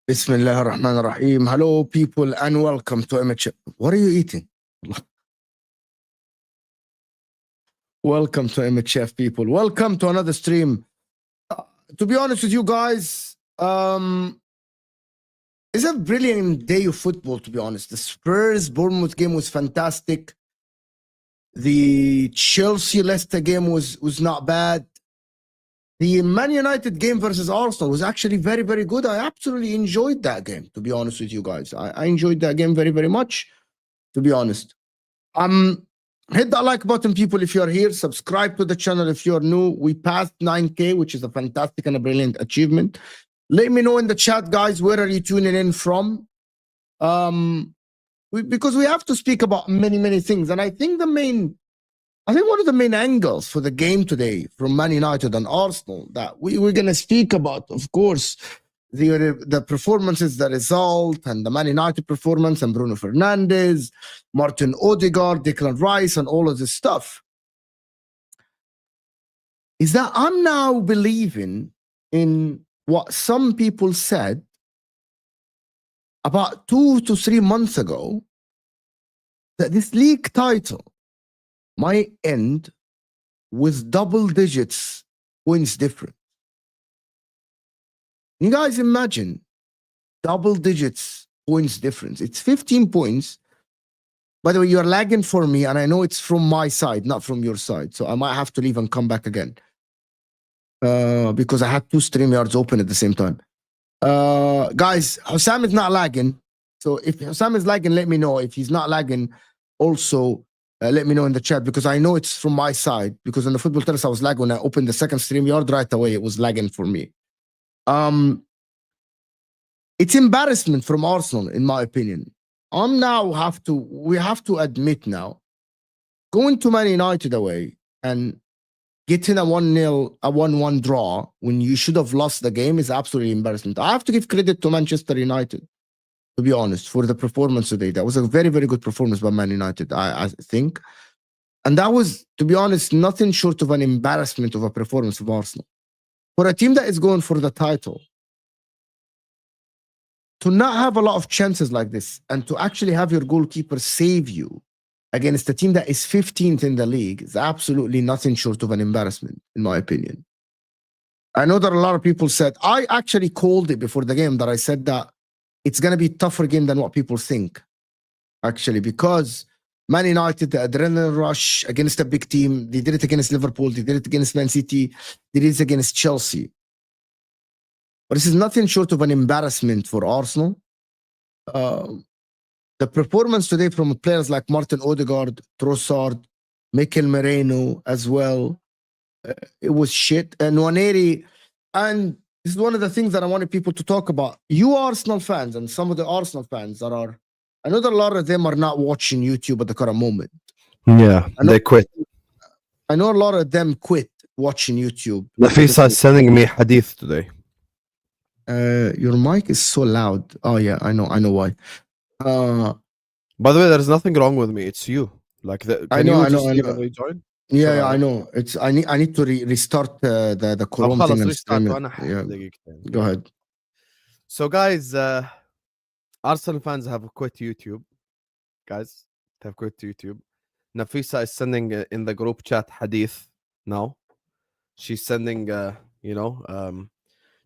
Bismillah ar-Rahman ar-Rahim. Hello, people, and welcome to Image. What are you eating? Welcome to Image Chef, people. Welcome to another stream. To be honest with you guys, it's a brilliant day of football, to be honest. The Spurs-Bournemouth game was fantastic. The Chelsea-Leicester game was not bad. The Man United game versus Arsenal was actually very, very good. I absolutely enjoyed that game, to be honest with you guys. I enjoyed that game very, very much, to be honest. Hit that like button, people, if you're here. Subscribe to the channel if you're new. We passed 9K, which is a fantastic and a brilliant achievement. Let me know in the chat, guys, where are you tuning in from? Because we have to speak about many, many things. And I think one of the main angles for the game today from Man United and Arsenal that we're going to speak about, of course, the performances, the result, and the Man United performance, and Bruno Fernandes, Martin Odegaard, Declan Rice, and all of this stuff, is that I'm now believing in what some people said about 2 to 3 months ago, that this league title might end with double digits points difference. You guys imagine double digits points difference. It's 15 points. By the way, you're lagging for me, and I know it's from my side, not from your side. So I might have to leave and come back again. Because I had 2 StreamYards open at the same time. Guys, Husam is not lagging. So if Husam is lagging, let me know. If he's not lagging, also let me know in the chat, because I know it's from my side. Because on the football terrace, I was lagging when I opened the second StreamYard right away. It was lagging for me. It's embarrassment from Arsenal, in my opinion. We have to admit now, going to Man United away and getting a 1-0, a 1-1 draw when you should have lost the game is absolutely embarrassment. I have to give credit to Manchester United, to be honest, for the performance today. That was a very, very good performance by Man United, I think. And that was, to be honest, nothing short of an embarrassment of a performance of Arsenal. For a team that is going for the title, to not have a lot of chances like this and to actually have your goalkeeper save you against a team that is 15th in the league is absolutely nothing short of an embarrassment, in my opinion. I know that a lot of people said, I actually called it before the game, that I said that it's going to be a tougher game than what people think, actually, because Man United, the adrenaline rush against a big team, they did it against Liverpool, they did it against Man City, they did it against Chelsea. But this is nothing short of an embarrassment for Arsenal. The performance today from players like Martin Odegaard, Trossard, Mikel Merino as well, it was shit. And Nwaneri, and this is one of the things that I wanted people to talk about. You Arsenal fans and some of the Arsenal fans that are, I know that a lot of them are not watching YouTube at the current moment. Yeah, they quit. I know a lot of them quit watching YouTube. Nafisa is sending me hadith today. Your mic is so loud. Oh yeah, I know why. By the way, there's nothing wrong with me. It's you. Like I know. Rejoin? Yeah, I know. It's I need to restart the Chrome thing and stream it. Yeah. Go ahead. So guys, Arsenal fans have quit YouTube. Guys, they have quit YouTube. Nafisa is sending in the group chat hadith now. She's sending Jum'ah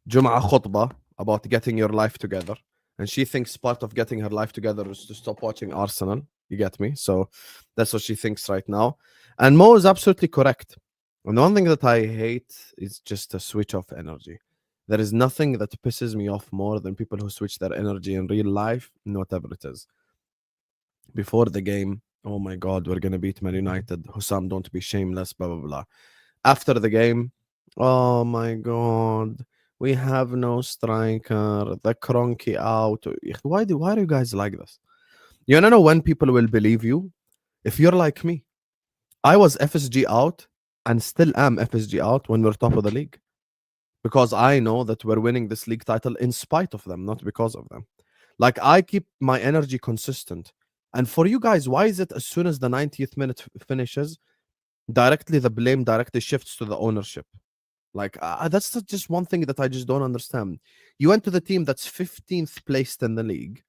khutbah about getting your life together. And she thinks part of getting her life together is to stop watching Arsenal. You get me? So that's what she thinks right now. And Mo is absolutely correct. And the one thing that I hate is just a switch off energy. There is nothing that pisses me off more than people who switch their energy in real life, whatever it is. Before the game, oh my God, we're going to beat Man United. Husam, don't be shameless, blah, blah, blah. After the game, oh my God, we have no striker, the Kroenke out. Why are you guys like this? You want to know when people will believe you? If you're like me. I was FSG out and still am FSG out when we're top of the league. Because I know that we're winning this league title in spite of them, not because of them. Like, I keep my energy consistent. And for you guys, why is it as soon as the 90th minute finishes, the blame directly shifts to the ownership? Like that's just one thing that I just don't understand. You went to the team that's 15th placed in the league.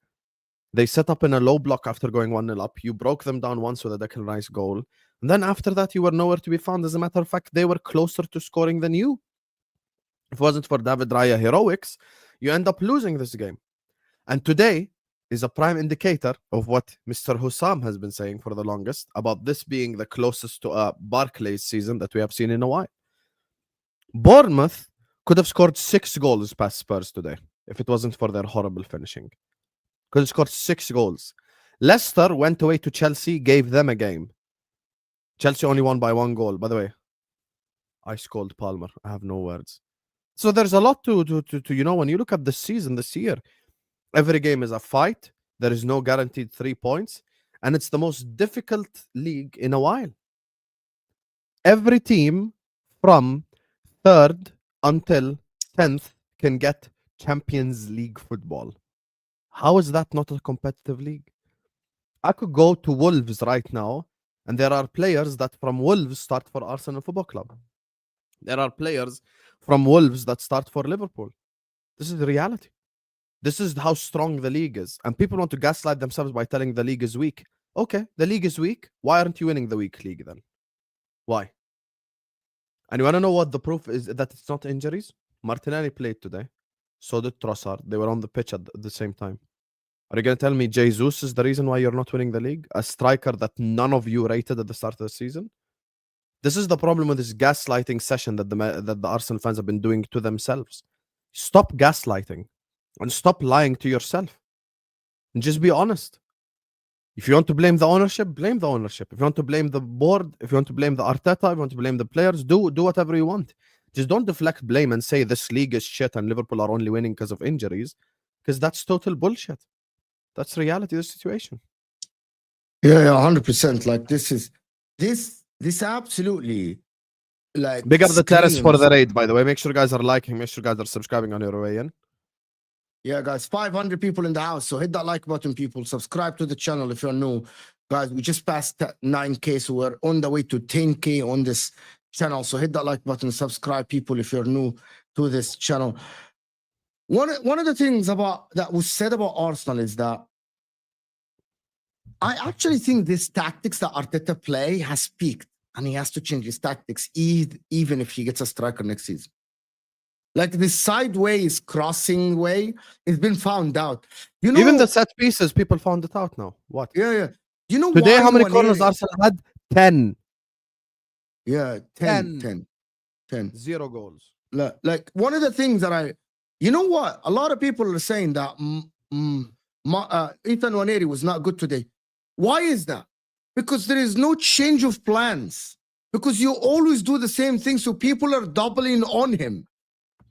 They set up in a low block after going 1-0 up. You broke them down once with a Declan Rice goal. And then after that, you were nowhere to be found. As a matter of fact, they were closer to scoring than you. If it wasn't for David Raya heroics, you end up losing this game. And today is a prime indicator of what Mr. Husam has been saying for the longest about this being the closest to a Barclays season that we have seen in a while. Bournemouth could have scored 6 goals past Spurs today if it wasn't for their horrible finishing. Could have scored 6 goals. Leicester went away to Chelsea, gave them a game. Chelsea only won by 1 goal. By the way, ice cold Palmer. I have no words. So there's a lot to when you look at the season this year, every game is a fight. There is no guaranteed 3 points. And it's the most difficult league in a while. Every team from 3rd until 10th can get Champions League football. How is that not a competitive league? I could go to Wolves right now, and there are players that from Wolves start for Arsenal Football Club. There are players from Wolves that start for Liverpool. This is the reality. This is how strong the league is. And people want to gaslight themselves by telling the league is weak. Okay, the league is weak. Why aren't you winning the weak league then? Why? And you want to know what the proof is that it's not injuries? Martinelli played today. So did Trossard. They were on the pitch at the same time. Are you going to tell me Jesus is the reason why you're not winning the league? A striker that none of you rated at the start of the season? This is the problem with this gaslighting session that the Arsenal fans have been doing to themselves. Stop gaslighting and stop lying to yourself. And just be honest. If you want to blame the ownership, blame the ownership. If you want to blame the board, if you want to blame the Arteta, if you want to blame the players, do whatever you want. Just don't deflect blame and say this league is shit and Liverpool are only winning because of injuries, because that's total bullshit. That's reality of the situation. Yeah, 100%. Like this absolutely like Big up the terrace for screams. the raid, by the way. Make sure you guys are liking, make sure you guys are subscribing on your way in. Yeah, guys, 500 people in the house. So hit that like button, people. Subscribe to the channel if you're new. Guys, we just passed 9K, so we're on the way to 10K on this channel. So hit that like button, subscribe, people, if you're new to this channel. One of the things that was said about Arsenal is that I actually think this tactics that Arteta play has peaked, and he has to change his tactics even if he gets a striker next season. Like this sideways crossing way, it's been found out. You know, even the set pieces, people found it out now. What? Yeah. You know today, why how many corners Arsenal had? 10. Yeah, 10. 0 goals. Like one of the things that you know what? A lot of people are saying that Ethan Nwaneri was not good today. Why is that? Because there is no change of plans. Because you always do the same thing, so people are doubling on him.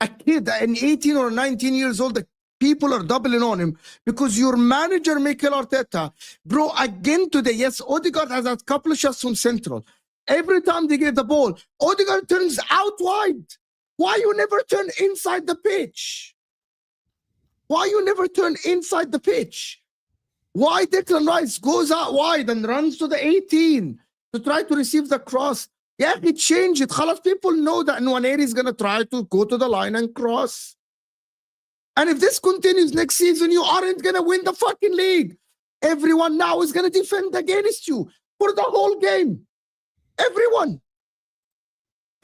A kid, an 18 or 19 years old, the people are doubling on him because your manager, Mikel Arteta, bro, again today, yes, Odegaard has a couple of shots from central. Every time they get the ball, Odegaard turns out wide. Why you never turn inside the pitch? Why you never turn inside the pitch? Why Declan Rice goes out wide and runs to the 18 to try to receive the cross? Yeah, he changed it. خلاص, people know that Nwaneri is going to try to go to the line and cross. And if this continues next season, you aren't going to win the fucking league. Everyone now is going to defend against you for the whole game. Everyone.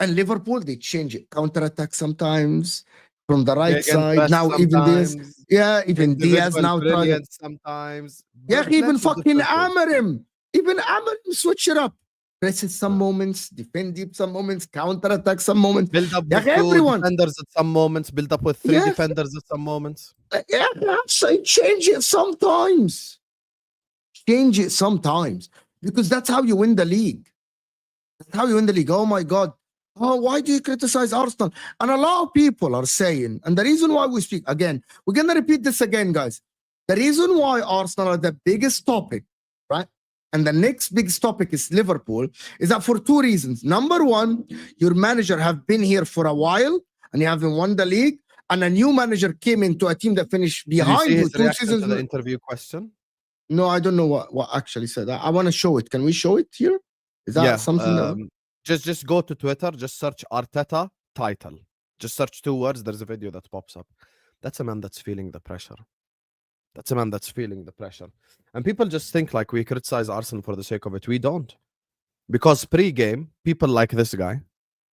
And Liverpool, they change it. Counter-attack sometimes from the right side. Now even this. Yeah, even Diaz now. Brilliant sometimes. Yeah, even fucking Amarim. Even Amarim switch it up. Press it some moments, defend deep some moments, counter-attack some moments. Build up with two defenders at some moments, build up with 3 defenders at some moments. Yeah, so change it sometimes. Change it sometimes. Because that's how you win the league. That's how you win the league. Oh my God. Oh, why do you criticize Arsenal? And a lot of people are saying, and the reason why we speak, again, we're going to repeat this again, guys. The reason why Arsenal are the biggest topic, right? And the next biggest topic is Liverpool, is that for 2 reasons. Number one, your manager have been here for a while and you haven't won the league. And a new manager came into a team that finished behind you with 2 seasons. To the interview question? No, I don't know what actually said. I want to show it. Can we show it here? Is that something that... Just go to Twitter, just search Arteta title. Just search 2 words, there's a video that pops up. That's a man that's feeling the pressure. That's a man that's feeling the pressure. And people just think like we criticize Arsenal for the sake of it. We don't. Because pre-game, people like this guy,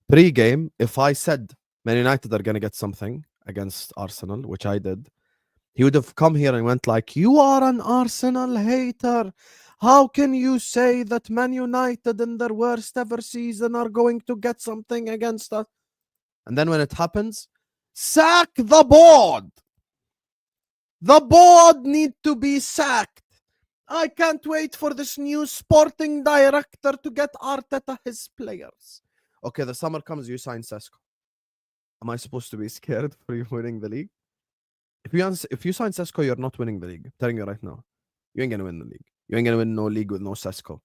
pre-game, if I said Man United are going to get something against Arsenal, which I did, he would have come here and went like, you are an Arsenal hater. How can you say that Man United in their worst ever season are going to get something against us? And then when it happens, sack the board. The board need to be sacked. I can't wait for this new sporting director to get Arteta his players. Okay, the summer comes, you sign Sesko. Am I supposed to be scared for you winning the league? If you sign Sesko, you're not winning the league. I'm telling you right now. You ain't gonna win the league. You ain't gonna win no league with no Sesko.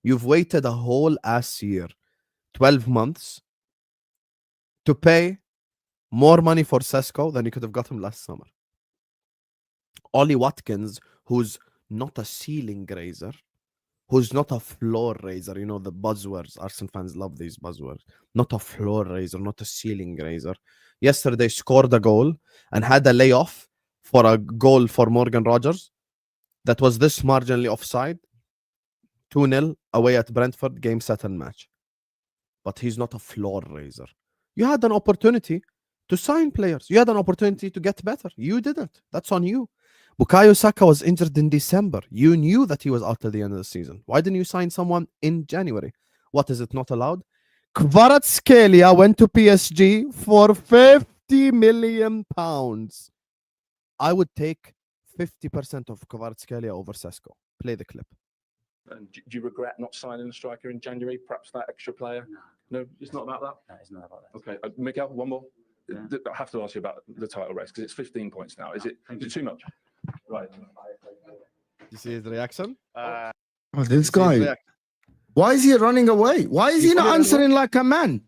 You've waited a whole ass year, 12 months, to pay more money for Sesko than you could have got him last summer. Ollie Watkins, who's not a ceiling raiser, who's not a floor raiser. You know the buzzwords. Arsenal fans love these buzzwords. Not a floor raiser, not a ceiling raiser. Yesterday scored a goal and had a layoff for a goal for Morgan Rogers that was this marginally offside. 2-0 away at Brentford, game set and match. But he's not a floor raiser. You had an opportunity to sign players. You had an opportunity to get better. You didn't. That's on you. Bukayo Saka was injured in December. You knew that he was out till the end of the season. Why didn't you sign someone in January? What, is it not allowed? Kvaratskhelia went to PSG for £50 million. I would take 50% of Kvaratskhelia over Sesko. Play the clip. And do you regret not signing a striker in January? Perhaps that extra player? No, it's not about that? No, it's not about that. Okay, Miguel, one more. Yeah. I have to ask you about the title race because it's 15 points now. Is it too much? Right. You see his reaction? Oh, this guy. Why is he running away? Why is he not answering like a man?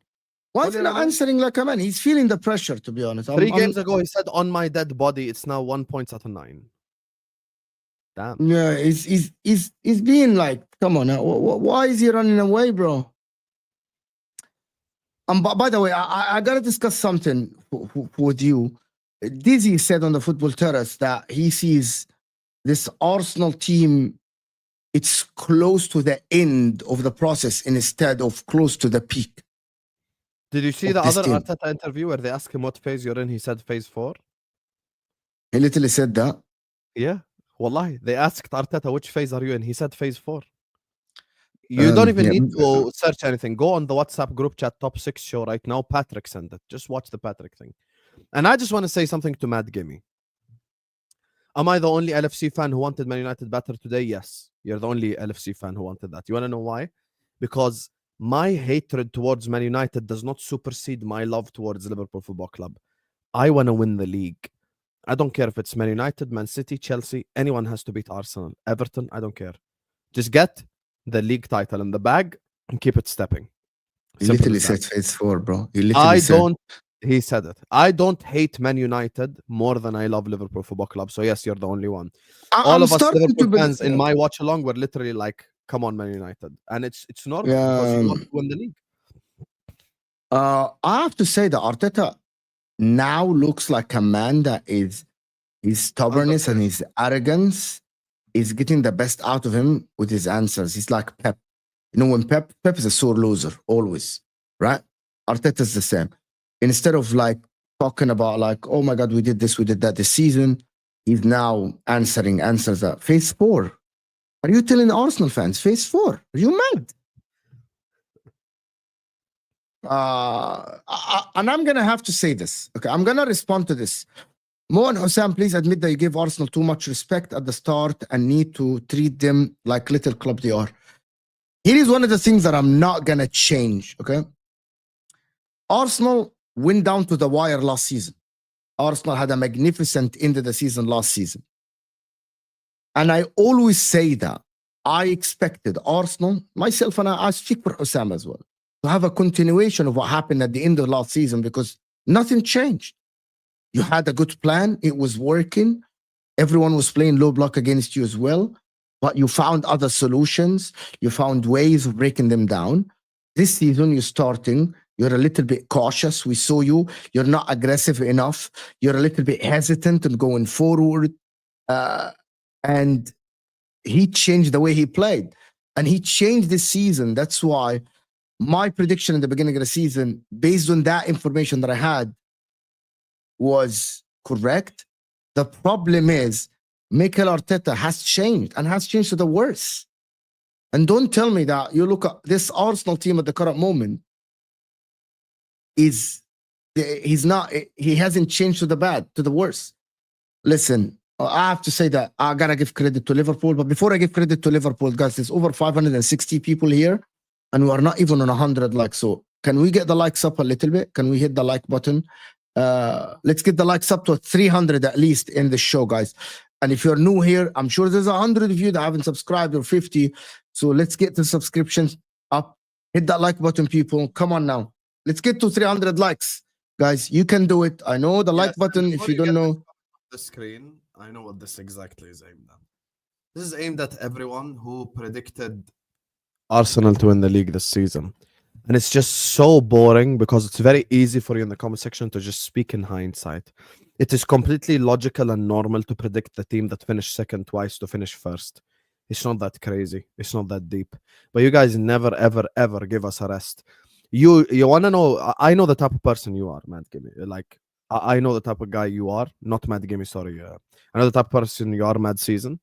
Why is he not answering like a man? He's feeling the pressure, to be honest. 3 games ago, he said, on my dead body, it's now 1 point out of 9. Damn. Yeah, he's being like, come on, why is he running away, bro? By the way, I gotta discuss something with you. Dizzy said on the Football Terrace that he sees this Arsenal team, it's close to the end of the process instead of close to the peak. Did you see the other Arteta interview where they asked him what phase you're in? He said phase 4. He literally said that. Yeah. Wallahi, they asked Arteta, which phase are you in? He said phase 4. You don't even need to search anything. Go on the WhatsApp group chat top 6 show right now. Patrick sent it. Just watch the Patrick thing. And I just want to say something to Matt Gimme. Am I the only LFC fan who wanted Man United better today? Yes. You're the only LFC fan who wanted that. You want to know why? Because my hatred towards Man United does not supersede my love towards Liverpool Football Club. I want to win the league. I don't care if it's Man United, Man City, Chelsea. Anyone has to beat Arsenal. Everton, I don't care. Just get the league title in the bag and keep it stepping. He literally said phase 4, bro. He said it. I don't hate Man United more than I love Liverpool Football Club. So yes, you're the only one. All of us Liverpool fans in my watch along were literally like, come on, Man United. And it's normal because you want to win the league. I have to say that Arteta now looks like a man that his stubbornness and his arrogance is getting the best out of him with his answers. He's like Pep. You know, when Pep is a sore loser, always, right? Arteta's the same. Instead of like talking about like, oh my God, we did this, we did that this season, he's now answering answers that phase 4. Are you telling Arsenal fans phase 4? Are you mad? And I'm gonna have to say this. Okay, I'm gonna respond to this. Mo and Husam, please admit that you gave Arsenal too much respect at the start and need to treat them like little club they are. Here is one of the things that I'm not gonna change. Okay, Arsenal went down to the wire last season. Arsenal had a magnificent end of the season last season. And I always say that I expected Arsenal, myself, and I speak for Husam as well, to have a continuation of what happened at the end of last season because nothing changed. You had a good plan. It was working. Everyone was playing low block against you as well. But you found other solutions. You found ways of breaking them down. This season, you're starting You're a little bit cautious. We saw you. You're not aggressive enough. You're a little bit hesitant in going forward. And he changed the way he played. And he changed this season. That's why my prediction in the beginning of the season, based on that information that I had, was correct. The problem is Mikel Arteta has changed and has changed to the worse. And don't tell me that you look at this Arsenal team at the current moment he hasn't changed to the bad, to the worse. Listen, I have to say that I gotta give credit to Liverpool, but before I give credit to Liverpool, guys, there's over 560 people here and we are not even on 100 likes. So can we get the likes up a little bit? Can we hit the like button? Let's get the likes up to 300 at least in the show, guys. And if you're new here, I'm sure there's 100 of you that haven't subscribed, or 50. So let's get the subscriptions up. Hit that like button, people. Come on now. Let's get to 300 likes. Guys, you can do it. I know the like button, if you don't know. The screen, I know what this exactly is aimed at. This is aimed at everyone who predicted Arsenal to win the league this season. And it's just so boring because it's very easy for you in the comment section to just speak in hindsight. It is completely logical and normal to predict the team that finished second twice to finish first. It's not that crazy. It's not that deep. But you guys never, ever, ever give us a rest. You want to know, I know the type of person you are, Mad Gimme. Like, I know the type of guy you are. Not Mad Gimme, sorry. I know the type of person you are, Mad Season.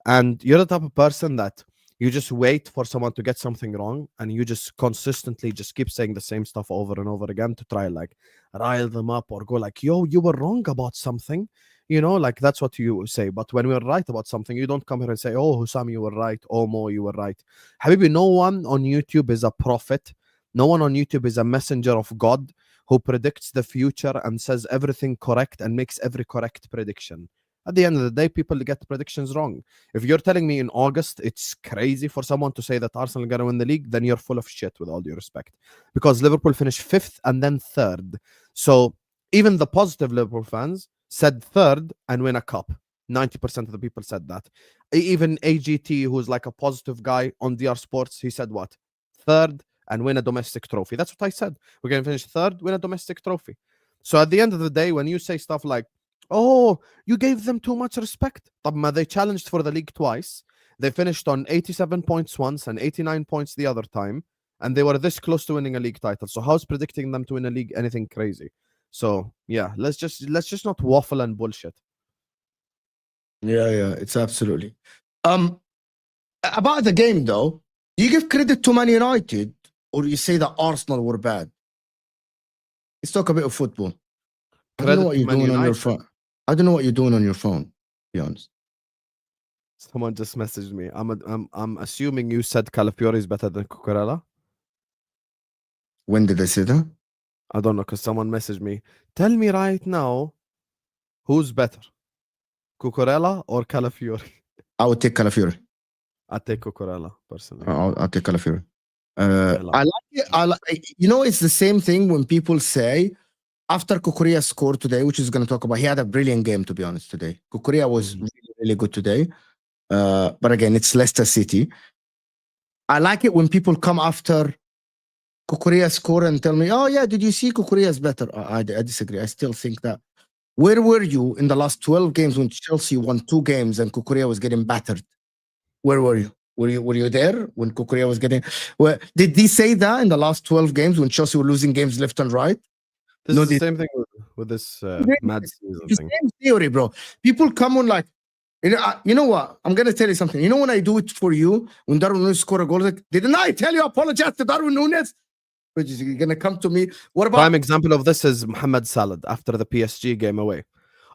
And you're the type of person that you just wait for someone to get something wrong and you just consistently just keep saying the same stuff over and over again to try like rile them up or go like, yo, you were wrong about something. You know, like that's what you say. But when we're right about something, you don't come here and say, oh, Husam, you were right. Oh, Mo, you were right. Habibi, no one on YouTube is a prophet. No one on YouTube is a messenger of God who predicts the future and says everything correct and makes every correct prediction. At the end of the day, people get predictions wrong. If you're telling me in August it's crazy for someone to say that Arsenal are going to win the league, then you're full of shit, with all due respect. Because Liverpool finished 5th and then 3rd. So even the positive Liverpool fans said 3rd and win a cup. 90% of the people said that. Even AGT, who's like a positive guy on DR Sports, he said what? 3rd and win a domestic trophy. That's what I said. We're going to finish 3rd, win a domestic trophy. So at the end of the day, when you say stuff like, oh, you gave them too much respect. They challenged for the league twice. They finished on 87 points once and 89 points the other time. And they were this close to winning a league title. So how's predicting them to win a league anything crazy? So yeah, let's just not waffle and bullshit. Yeah, it's absolutely. About the game though, do you give credit to Man United or you say that Arsenal were bad? Let's talk a bit of football. I don't know what you're doing on your phone. I don't know what you're doing on your phone, to be honest. Someone just messaged me. I'm assuming you said Calafiori is better than Cucurella. When did they say that? I don't know, because someone messaged me. Tell me right now, who's better, Cucurella or Calafiori? I would take Calafiori. I take Cucurella personally. I'll take Calafiori. I like it. You know, it's the same thing when people say after Cucurella scored today, which is going to talk about. He had a brilliant game, to be honest. Today, Cucurella was really, really good today. But again, it's Leicester City. I like it when people come after Cucurella score and tell me, "Oh yeah, did you see Cucurella's better?" I disagree. I still think that. Where were you in the last 12 games when Chelsea won 2 games and Cucurella was getting battered? Where were you? Were you there when Cucurella was getting? Well, did they say that in the last 12 games when Chelsea were losing games left and right? This is the same thing with this mad season thing. Same theory, bro. People come on like, you know what? I'm gonna tell you something. You know when I do it for you, when Darwin Nunes scored a goal, like, didn't I tell you apologize to Darwin Nunes? Which is gonna come to me. What about prime example of this is Mohamed Salah after the PSG game away.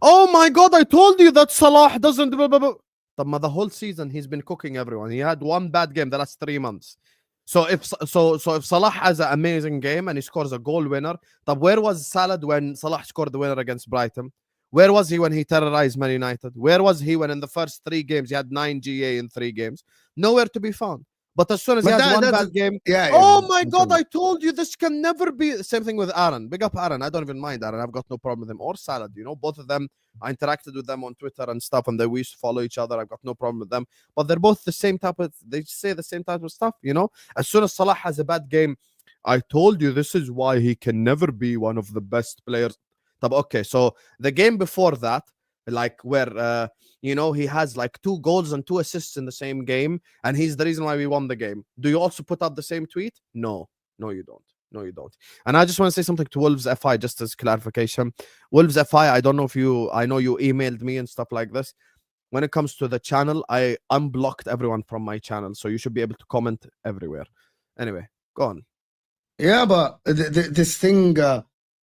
Oh my God! I told you that Salah doesn't. The whole season he's been cooking everyone. He had one bad game the last 3 months. So if Salah has an amazing game and he scores a goal winner, where was Salah when Salah scored the winner against Brighton? Where was he when he terrorized Man United? Where was he when in the first 3 games he had 9 GA in 3 games? Nowhere to be found. But as soon as he has one bad game, oh my God, I told you this can never be. Same thing with Aaron. Big up Aaron. I don't even mind Aaron. I've got no problem with him. Or Salah, you know, both of them. I interacted with them on Twitter and stuff, and we used to follow each other. I've got no problem with them. But they're both the same type of, they say the same type of stuff, you know. As soon as Salah has a bad game, I told you this is why he can never be one of the best players. Okay, so the game before that, like where he has like 2 goals and 2 assists in the same game, and he's the reason why we won the game. Do you also put out the same tweet? No, you don't. No, you don't. And I just want to say something to Wolves FI, just as clarification. Wolves FI, I don't know if I know you emailed me and stuff like this. When it comes to the channel, I unblocked everyone from my channel, so you should be able to comment everywhere. Anyway, go on. Yeah, but this thing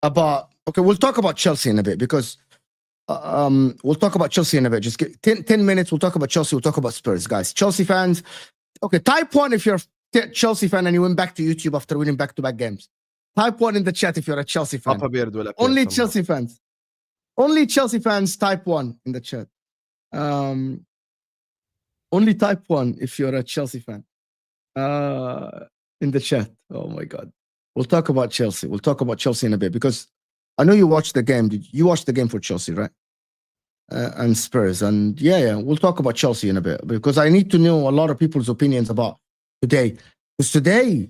about, okay, we'll talk about Chelsea in a bit, because we'll talk about Chelsea in a bit. Just get 10 minutes. We'll talk about Chelsea. We'll talk about Spurs, guys. Chelsea fans. Okay, type 1 if you're a Chelsea fan and you went back to YouTube after winning back-to-back games. Type 1 in the chat if you're a Chelsea fan. Only Chelsea fans. Only Chelsea fans type 1 in the chat. Only type 1 if you're a Chelsea fan. In the chat. Oh my God. We'll talk about Chelsea. We'll talk about Chelsea in a bit, because I know you watched the game. You watched the game for Chelsea, right? And Spurs. And yeah, we'll talk about Chelsea in a bit, because I need to know a lot of people's opinions about today. Because today,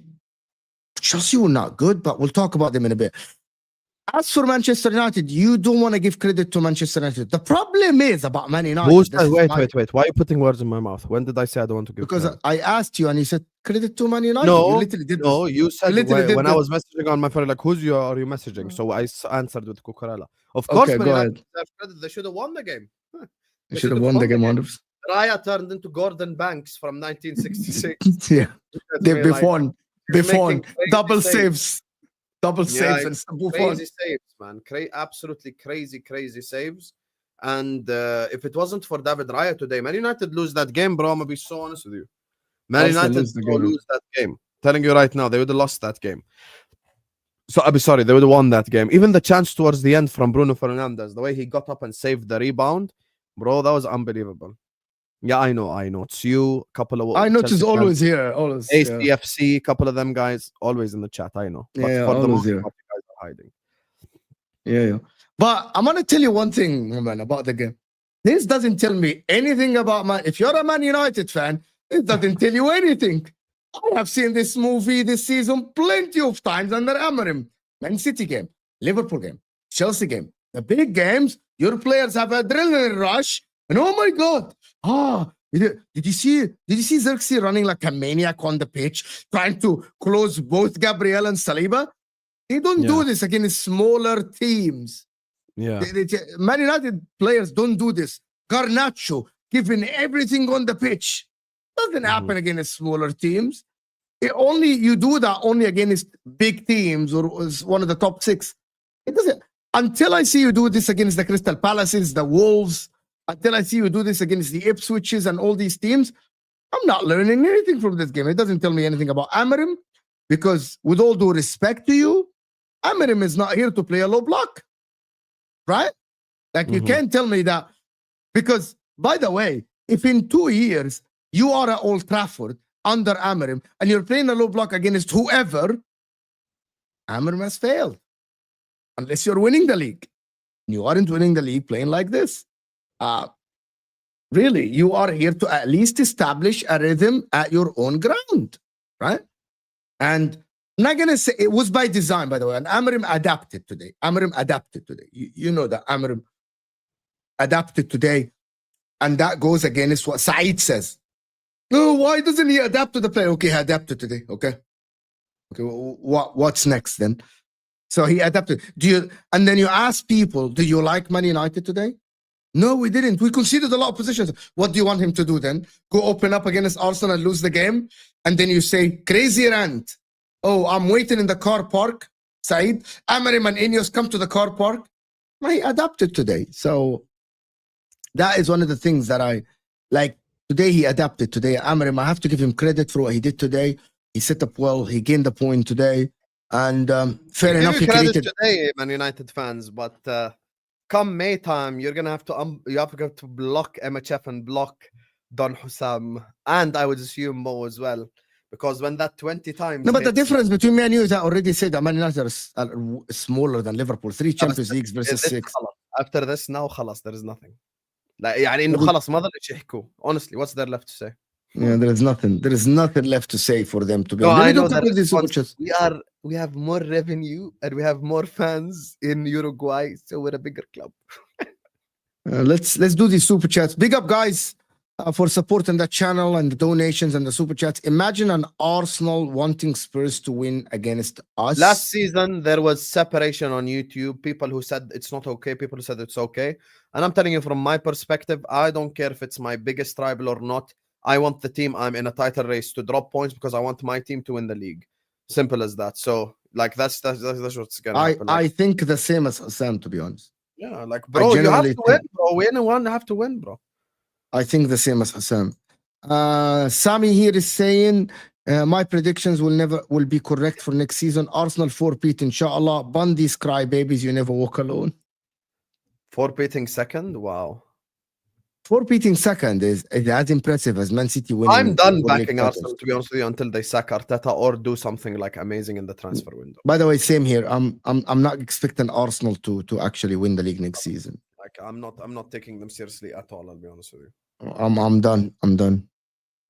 Chelsea were not good, but we'll talk about them in a bit. As for Manchester United, you don't want to give credit to Manchester United. The problem is about Man United. Wait. Why are you putting words in my mouth? When did I say I don't want to give Because credit? I asked you and you said credit to Man United. No, you literally did no, you said when I this. was messaging on my phone, like, are you messaging? So I answered with Cucurella. Of course, Okay, Man go United ahead. deserve credit. They should have won the game. They should have won the game 100%. Raya turned into Gordon Banks from 1966. Yeah, they've Buffon, making double saves. saves. Double saves and Buffon. Crazy saves, man. Absolutely crazy saves. And if it wasn't for David Raya today, Man United lose that game, bro. I'm gonna be so honest with you. Man United lose that game. Telling you right now, they would have lost that game. So I'll be sorry, they would have won that game. Even the chance towards the end from Bruno Fernandes, the way he got up and saved the rebound, bro, that was unbelievable. Yeah, I know. It's you, couple of. I know it's always here, always. ACFC, couple of them guys, always in the chat. I know, but yeah, for the most here. part, you guys are hiding. Yeah. But I'm gonna tell you one thing, man, about the game. This doesn't tell me anything about Man. If you're a Man United fan, it doesn't tell you anything. I have seen this movie this season plenty of times under Amorim. Man City game, Liverpool game, Chelsea game. The big games, your players have adrenaline rush, and oh my God, did you see Xerxes running like a maniac on the pitch, trying to close both Gabriel and Saliba? They don't do this against smaller teams. Yeah, Man United players don't do this. Garnacho giving everything on the pitch. Doesn't happen against smaller teams. You do that only against big teams or one of the top 6. It doesn't. Until I see you do this against the Crystal Palaces, the Wolves, until I see you do this against the Ipswiches and all these teams, I'm not learning anything from this game. It doesn't tell me anything about Amorim, because with all due respect to you, Amorim is not here to play a low block, right? Like you can't tell me that, because by the way, if in 2 years you are at Old Trafford under Amorim and you're playing a low block against whoever, Amorim has failed. Unless you're winning the league. You aren't winning the league playing like this. Really, you are here to at least establish a rhythm at your own ground, right? And I'm not going to say it was by design, by the way, and Amorim adapted today. You know that Amorim adapted today, and that goes against what Saeed says. No, why doesn't he adapt to the play? Okay, he adapted today, okay? What's next then? So he adapted. And then you ask people, do you like Man United today? No, we didn't. We conceded a lot of positions. What do you want him to do then? Go open up against Arsenal and lose the game? And then you say, crazy rant. Oh, I'm waiting in the car park. Saeed, Amorim and Ineos come to the car park. Well, he adapted today. So that is one of the things that I like. Today he adapted today. Amorim, I have to give him credit for what he did today. He set up well. He gained the point today. And fair enough, he created today, Man United fans. But come May time, you're gonna have to block MHF and block Don Husam, and I would assume Mo as well, because when that 20 times. No, but the difference between me and you is I already said that Man United are smaller than Liverpool. 3 Champions Leagues versus 6. After this, now خلاص, there is nothing. يعني إنه خلاص ما ضل شيء يحكوا. Honestly, what's there left to say? Yeah, there is nothing left to say for them to be. No, I know that we are we have more revenue and we have more fans in Uruguay, so we're a bigger club. Let's do these super chats. Big up, guys, for supporting the channel and the donations and the super chats. Imagine an Arsenal wanting Spurs to win against us. Last season, there was separation on YouTube. People who said it's not okay, people who said it's okay. And I'm telling you from my perspective, I don't care if it's my biggest rival or not. I want the team I'm in a title race to drop points because I want my team to win the league. Simple as that. So, like, that's what's going to happen. I think the same as Husam, to be honest. Yeah, like, bro, you have to win, bro. Anyone have to win, bro. I think the same as Husam. Sami here is saying, my predictions will be correct for next season. Arsenal 4-peat, inshallah. Bundy's cry babies, you never walk alone. 4-peating second? Wow. 4-peating second is as impressive as Man City winning. I'm done backing Arsenal, to be honest with you, until they sack Arteta or do something like amazing in the transfer window. By the way, same here. I'm not expecting Arsenal to actually win the league next season. Like I'm not taking them seriously at all, I'll be honest with you. I'm done.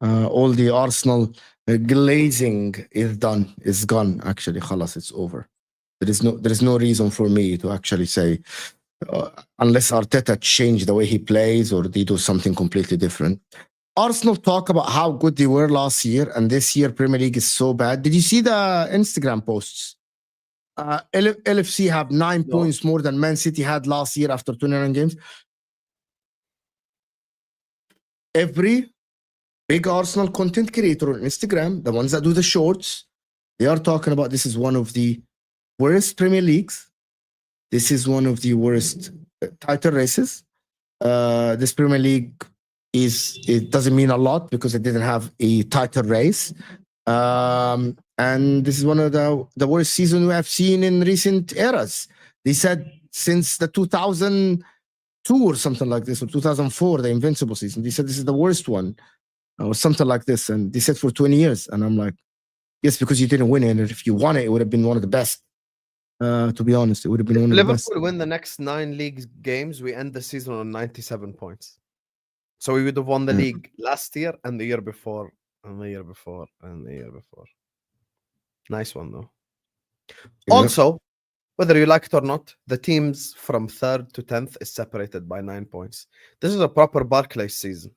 All the Arsenal glazing is done. It's gone. Actually, khalas, it's over. There is no reason for me to actually say, unless Arteta change the way he plays or they do something completely different. Arsenal talk about how good they were last year, and this year Premier League is so bad. Did you see the Instagram posts? LFC have 9 points more than Man City had last year after 29 games. Every big Arsenal content creator on Instagram, the ones that do the shorts, they are talking about this is one of the worst Premier Leagues. This is one of the worst title races. This Premier League it doesn't mean a lot because it didn't have a title race. And this is one of the worst seasons we have seen in recent eras. They said since the 2002 or something like this, or 2004, the Invincible season. They said this is the worst one, or something like this. And they said for 20 years. And I'm like, yes, because you didn't win it. And if you won it, it would have been one of the best. To be honest, it would have been one of the best. Liverpool win the next 9 league games, we end the season on 97 points. So we would have won the league last year and the year before, and the year before, and the year before. Nice one, though. Yeah. Also, whether you like it or not, the teams from 3rd to 10th is separated by 9 points. This is a proper Barclays season.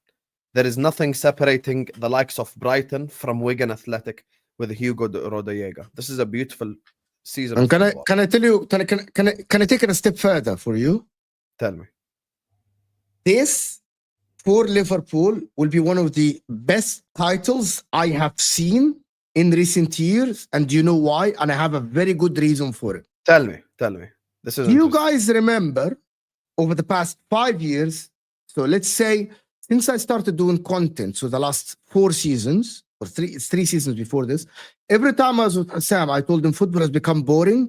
There is nothing separating the likes of Brighton from Wigan Athletic with Hugo Rodallega. This is a beautiful season. And can I tell you? Can I take it a step further for you? Tell me. This for Liverpool will be one of the best titles I have seen in recent years, and do you know why? And I have a very good reason for it. Tell me. This is. Do you guys remember over the past 5 years? So let's say since I started doing content, so the last 4 seasons. Or 3 seasons before this, every time I was with Sam, I told him football has become boring,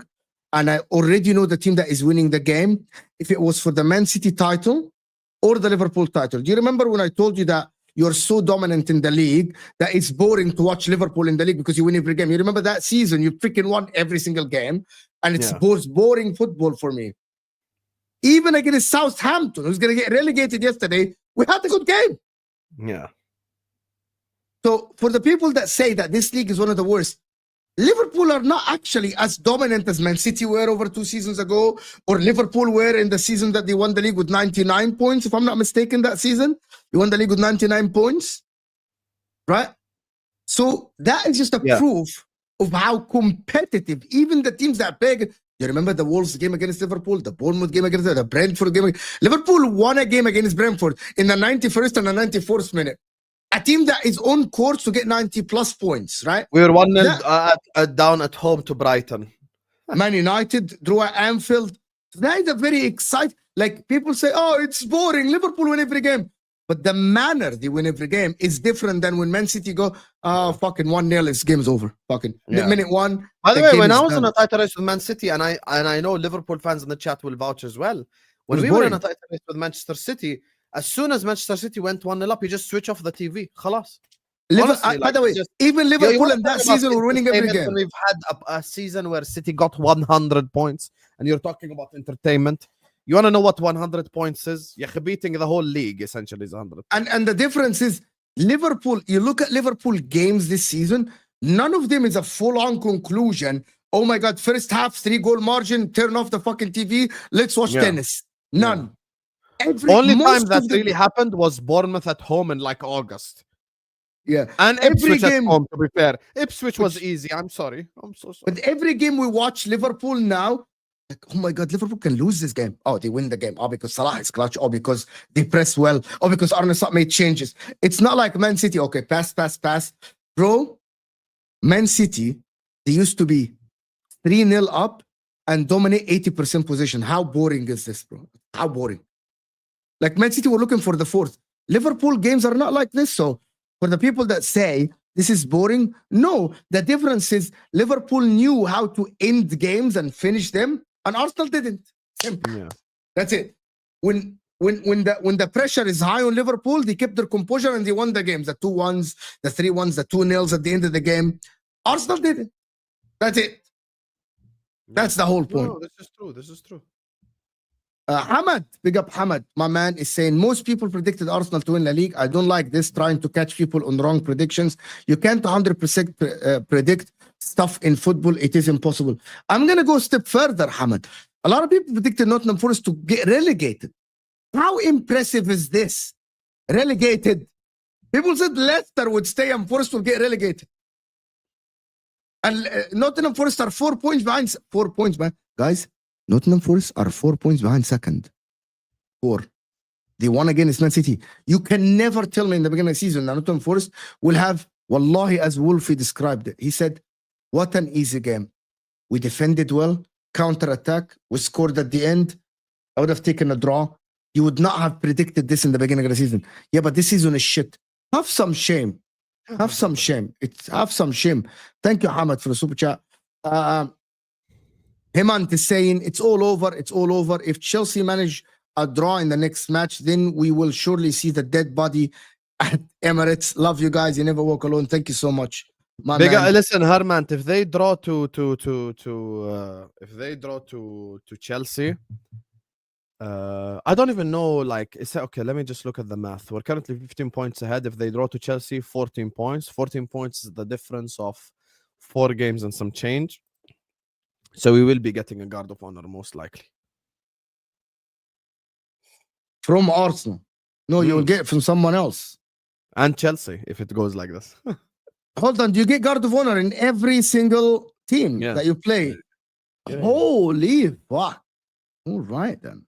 and I already know the team that is winning the game, if it was for the Man City title or the Liverpool title. Do you remember when I told you that you're so dominant in the league that it's boring to watch Liverpool in the league because you win every game? You remember that season? You freaking won every single game, and it's boring football for me. Even against Southampton, who's going to get relegated yesterday, we had a good game. Yeah. So for the people that say that this league is one of the worst, Liverpool are not actually as dominant as Man City were over 2 seasons ago, or Liverpool were in the season that they won the league with 99 points, if I'm not mistaken, that season. You won the league with 99 points, right? So that is just a proof of how competitive even the teams that play. You remember the Wolves game against Liverpool, the Bournemouth game against the Brentford game. Liverpool won a game against Brentford in the 91st and the 94th minute. A team that is on course to get 90 plus points, right? We were 1-0 down at home to Brighton. Man United drew at Anfield. That is a very exciting. Like people say, oh, it's boring. Liverpool win every game. But the manner they win every game is different than when Man City go, fucking 1-0, this game's over. Fucking minute 1. By the way, when I was in a title race with Man City, and I know Liverpool fans in the chat will vouch as well. When we were in a title race with Manchester City, as soon as Manchester City went 1-0 up, you just switch off the TV. Khalas. Honestly, by the way, even Liverpool in that season were winning every game. We've had a season where City got 100 points, and you're talking about entertainment. You want to know what 100 points is? You're beating the whole league, essentially, is 100 points. And the difference is, Liverpool, you look at Liverpool games this season, none of them is a full-on conclusion oh my God, first half, 3-goal margin, turn off the fucking TV, let's watch Yeah. tennis. None. Only time Most that of the, really happened was Bournemouth at home in like August. yeah, And every Ipswich at game, home, to be fair. Ipswich was which, easy. I'm sorry. I'm so sorry. but every game we watch Liverpool now, like, oh my God, Liverpool can lose this game. Oh, they win the game. Oh, because Salah is clutch. Oh, because they press well. Oh, because Arne Slot made changes. It's not like Man City. Okay, pass. Bro, Man City, they used to be 3-0 up and dominate 80% position. How boring is this, bro? How boring. Like Man City were looking for the fourth. Liverpool games are not like this. So for the people that say this is boring, no. The difference is Liverpool knew how to end games and finish them, and Arsenal didn't. Simple. Yeah. That's it. When the pressure is high on Liverpool, they kept their composure and they won the games. The 2-1s, the 3-1s, the 2-0s at the end of the game. Arsenal didn't. That's it. That's the whole point. No, this is true. This is true. Hamad, big up Hamad, my man, is saying most people predicted Arsenal to win the league. I don't like this, trying to catch people on wrong predictions. You can't 100% predict stuff in football. It is impossible. I'm going to go a step further, Hamad. A lot of people predicted Nottingham Forest to get relegated. How impressive is this? Relegated. People said Leicester would stay and Forest will get relegated. And Nottingham Forest are 4 points behind. 4 points behind. Guys, Nottingham Forest are 4 points behind second. 4. They won against Man City. You can never tell me in the beginning of the season that Nottingham Forest will have, wallahi, as Wolfie described it. He said, what an easy game. We defended well, counter-attack, we scored at the end. I would have taken a draw. You would not have predicted this in the beginning of the season. Yeah, but this season is shit. Have some shame. Have some shame. Have some shame. Thank you, Hamad, for the super chat. Hemant is saying it's all over. It's all over. If Chelsea manage a draw in the next match, then we will surely see the dead body at Emirates. Love you guys. You never walk alone. Thank you so much. My man. Listen, Herman, if they draw to Chelsea, I don't even know. Like, it's okay. Let me just look at the math. We're currently 15 points ahead. If they draw to Chelsea, 14 points. 14 points is the difference of 4 games and some change. So we will be getting a guard of honor most likely From Arsenal. No, you will get it from someone else. and Chelsea if it goes like this. Hold on. Do you get guard of honor in every single team that you play? Yeah. Holy fuck. All right, then.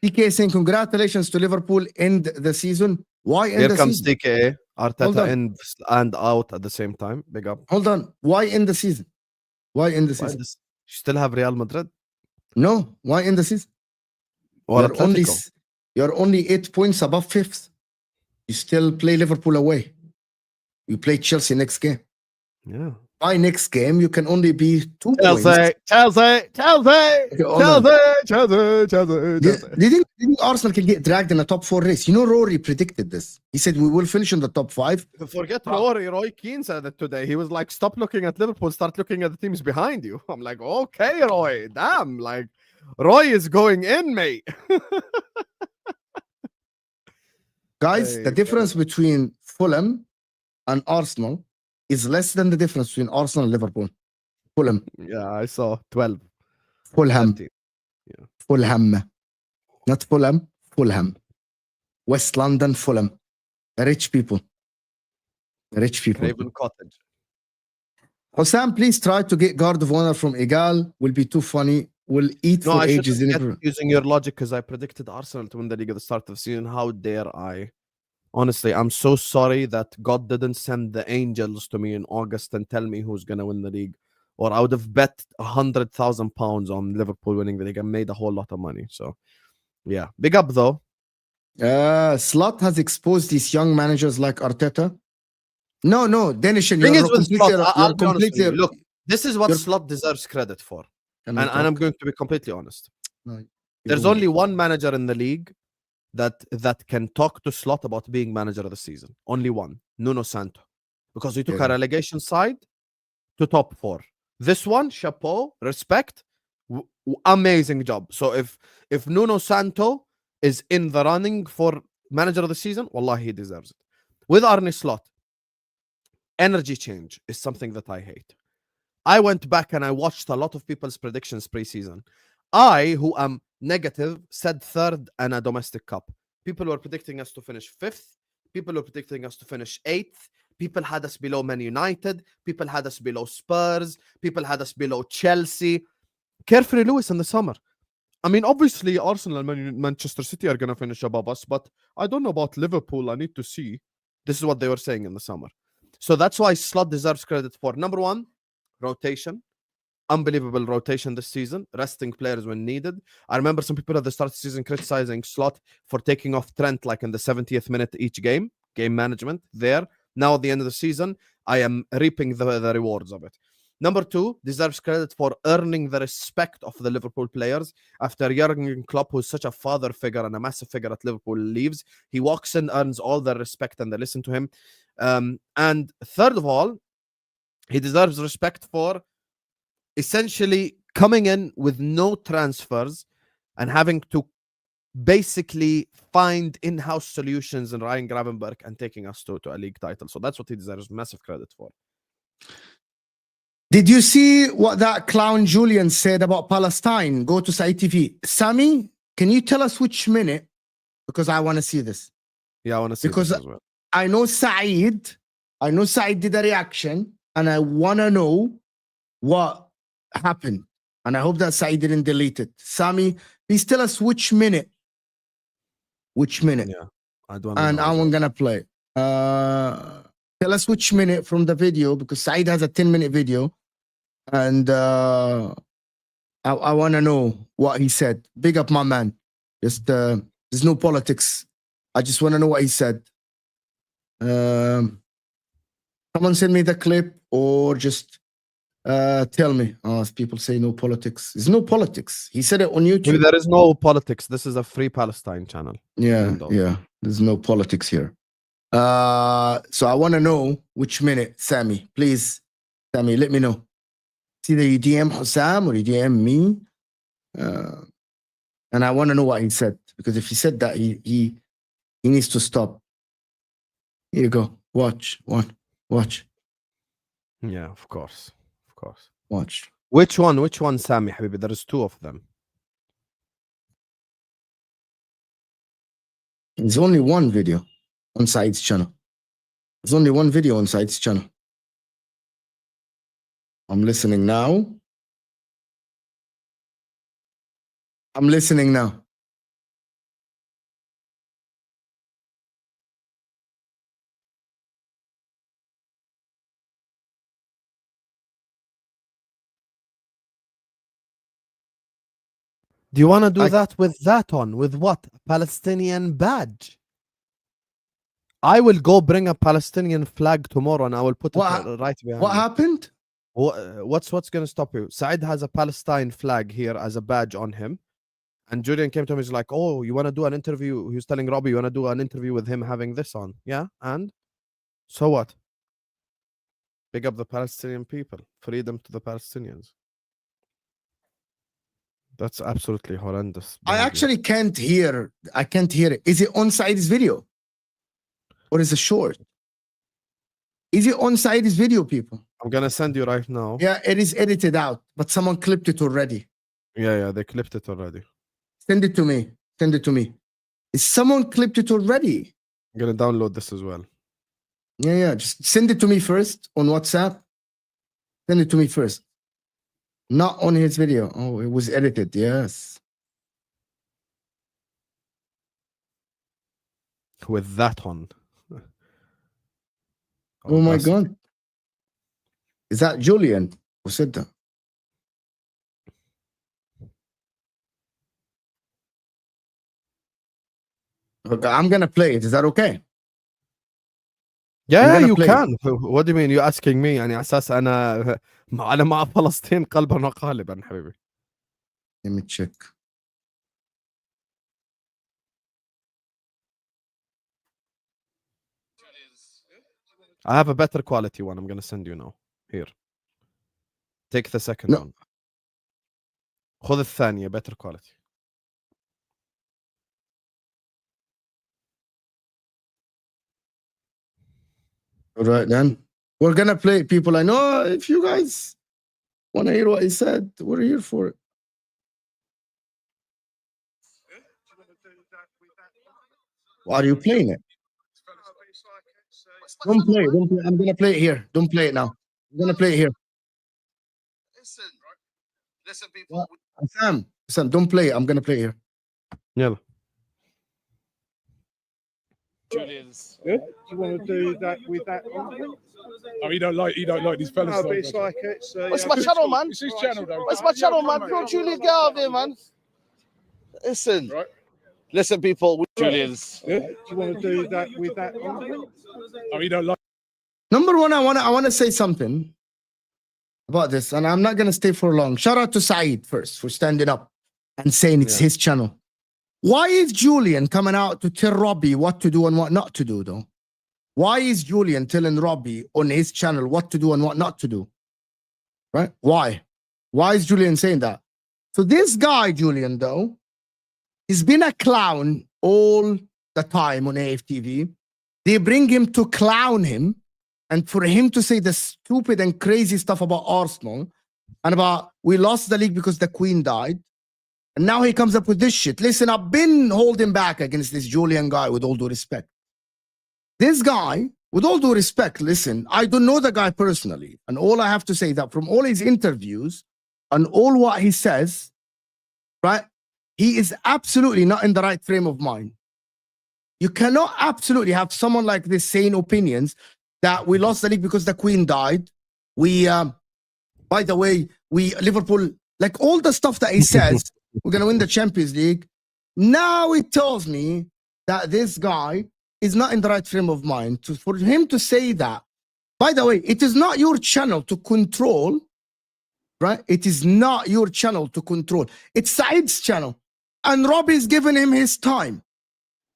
TK saying congratulations to Liverpool end the season. Why end Here the comes season? TK, Hold Arteta on. in and out at the same time. Big up. Hold on. Why end the season? Why end the Why season? this? You still have Real Madrid No. Why end the season? or You're only 8 points above 5th. You still play Liverpool away. You play Chelsea next game. Yeah. By next game, you can only be 2 Chelsea, points. Chelsea. Do you think Arsenal can get dragged in a top 4 race? You know, Rory predicted this. He said we will finish in the top 5. Forget Roy Keane said it today. He was like, stop looking at Liverpool, start looking at the teams behind you. I'm like, okay, Roy, damn, like Roy is going in, mate. Guys, the difference between Fulham and Arsenal is less than the difference between Arsenal and Liverpool. Fulham. Yeah, I saw 12. Fulham. 13. Yeah. Fulham. Not Fulham. Fulham. West London, Fulham. Rich people. Rich people. Craven Cottage. Husam, please try to get guard of honor from Egal. Will be too funny. Will eat No, for I ages. shouldn't get using your logic because I predicted Arsenal to win the league at the start of the season. How dare I? Honestly, I'm so sorry that God didn't send the angels to me in August and tell me who's going to win the league. Or I would have bet £100,000 on Liverpool winning the league and made a whole lot of money. So, yeah. Big up, though. Slot has exposed these young managers like Arteta. No, Denishan, Thing you're is with Slot, I'll be honest with you. completely... Look, this is what Slot deserves credit for. And I'm going to be completely honest. No, There's only one manager in the league that can talk to Slot about being manager of the season. Only one, Nuno Santo, because he took a relegation side to top 4. This one, chapeau, respect, amazing job. So if Nuno Santo is in the running for manager of the season, wallahi, he deserves it. With Arne Slot, energy change is something that I hate. I went back and I watched a lot of people's predictions pre-season. I, who am negative, said third and a domestic cup. People were predicting us to finish fifth. People were predicting us to finish eighth. People had us below Man United. People had us below Spurs. People had us below Chelsea. Carefree Lewis in the summer. I mean, obviously, Arsenal and Manchester City are going to finish above us, but I don't know about Liverpool. I need to see. This is what they were saying in the summer. So that's why Slot deserves credit for, number one, rotation. Unbelievable rotation this season, resting players when needed. I remember some people at the start of the season criticizing Slot for taking off Trent like in the 70th minute each game management there. Now at the end of the season, I am reaping the rewards of it. Number two, deserves credit for earning the respect of the Liverpool players. After Jurgen Klopp, who's such a father figure and a massive figure at Liverpool, leaves, he walks in, earns all the respect, and they listen to him. And third of all, he deserves respect for essentially coming in with no transfers and having to basically find in-house solutions in Ryan Gravenberch and taking us to a league title. So that's what he deserves massive credit for. Did you see what that clown Julian said about Palestine? Go to Said TV. Sammy, can you tell us which minute? Because I want to see this. Yeah, I want to see because this as well. I know Said did a reaction, and I want to know what happened. And I hope that Said didn't delete it. Sammy, please tell us which minute. Which minute? Yeah, I don't And know. I'm going to play. Tell us which minute from the video, because Said has a 10-minute video. And I want to know what he said. Big up my man. Just there's no politics. I just want to know what he said. Someone send me the clip, or just tell me. Oh, people say no politics. There's no politics. He said it on YouTube. There is no politics. This is a free Palestine channel. Yeah. There's no politics here. So I want to know which minute, Sammy. Please, Sammy, let me know. It's either you DM Husam or you DM me. And I want to know what he said, because if he said that, he needs to stop. Here you go. Watch. Yeah, of course. Watch. Which one, Sammy Habibi? There is two of them. There's only one video on Said's channel. There's only one video on Said's channel. I'm listening now. Do you want to do that with that on? With what? Palestinian badge? I will go bring a Palestinian flag tomorrow and I will put it right behind What me. happened? What's going to stop you? Said has a Palestine flag here as a badge on him. And Julian came to me, he's like, oh, you want to do an interview? He was telling Robbie, you want to do an interview with him having this on? Yeah, and? So what? Big up the Palestinian people. Freedom to the Palestinians. That's absolutely horrendous behavior. I actually can't hear. I can't hear it. Is it on Said's video? Or is it short? Is it on Said's video, people? I'm going to send you right now. Yeah, it is edited out, but someone clipped it already. Yeah, they clipped it already. Send it to me. Is someone clipped it already? I'm going to download this as well. Yeah. Just send it to me first on WhatsApp. Send it to me first. Not on his video. Oh, it was edited. Yes. With that on. Oh my God. Is that Julian who said that? Okay, I'm going to play it. Is that okay? Yeah, you can. What do you mean? You're asking me? يعني أساس أنا مع فلسطين قلبا وقالبا حبيبي. Let me check. I have a better quality one. I'm going to send you now. Here. Take the second one. خذ الثانية better quality. All right, then. We're going to play, people. I know if you guys Want to hear what he said? We're here for it. Why are you playing it? Don't play it. Don't play. I'm gonna play it here. Don't play it now. I'm gonna play it here. Listen, people. Sam, don't play it. I'm gonna play it here. يلا. Julian's. Yeah? You want to do that with that? Oh, you don't like these fellas. No, but it's like it's. What's my channel, man? It's his channel, though. What's my channel, man? Bro, Julian, get out of here, man. Listen. Right. Listen, people. Julian's. Yeah? You want to do that with that? Oh, you don't like. Number one, I wanna say something about this, and I'm not gonna stay for long. Shout out to Saeed first for standing up and saying it's his channel. Why is Julian coming out to tell Robbie what to do and what not to do, though? Why is Julian telling Robbie on his channel what to do and what not to do? Right? Why? Why is Julian saying that? So this guy, Julian, though, he's been a clown all the time on AFTV. They bring him to clown him, and for him to say the stupid and crazy stuff about Arsenal and about we lost the league because the Queen died. And now he comes up with this shit. Listen, I've been holding back against this Julian guy with all due respect. This guy, with all due respect, listen, I don't know the guy personally. And all I have to say that from all his interviews and all what he says, right, he is absolutely not in the right frame of mind. You cannot absolutely have someone like this saying opinions that we lost the league because the Queen died. We, by the way, Liverpool, like all the stuff that he says, we're going to win the Champions League. Now it tells me that this guy is not in the right frame of mind. For him to say that, by the way, it is not your channel to control, right? It is not your channel to control. It's Saeed's channel. And Robbie's giving him his time.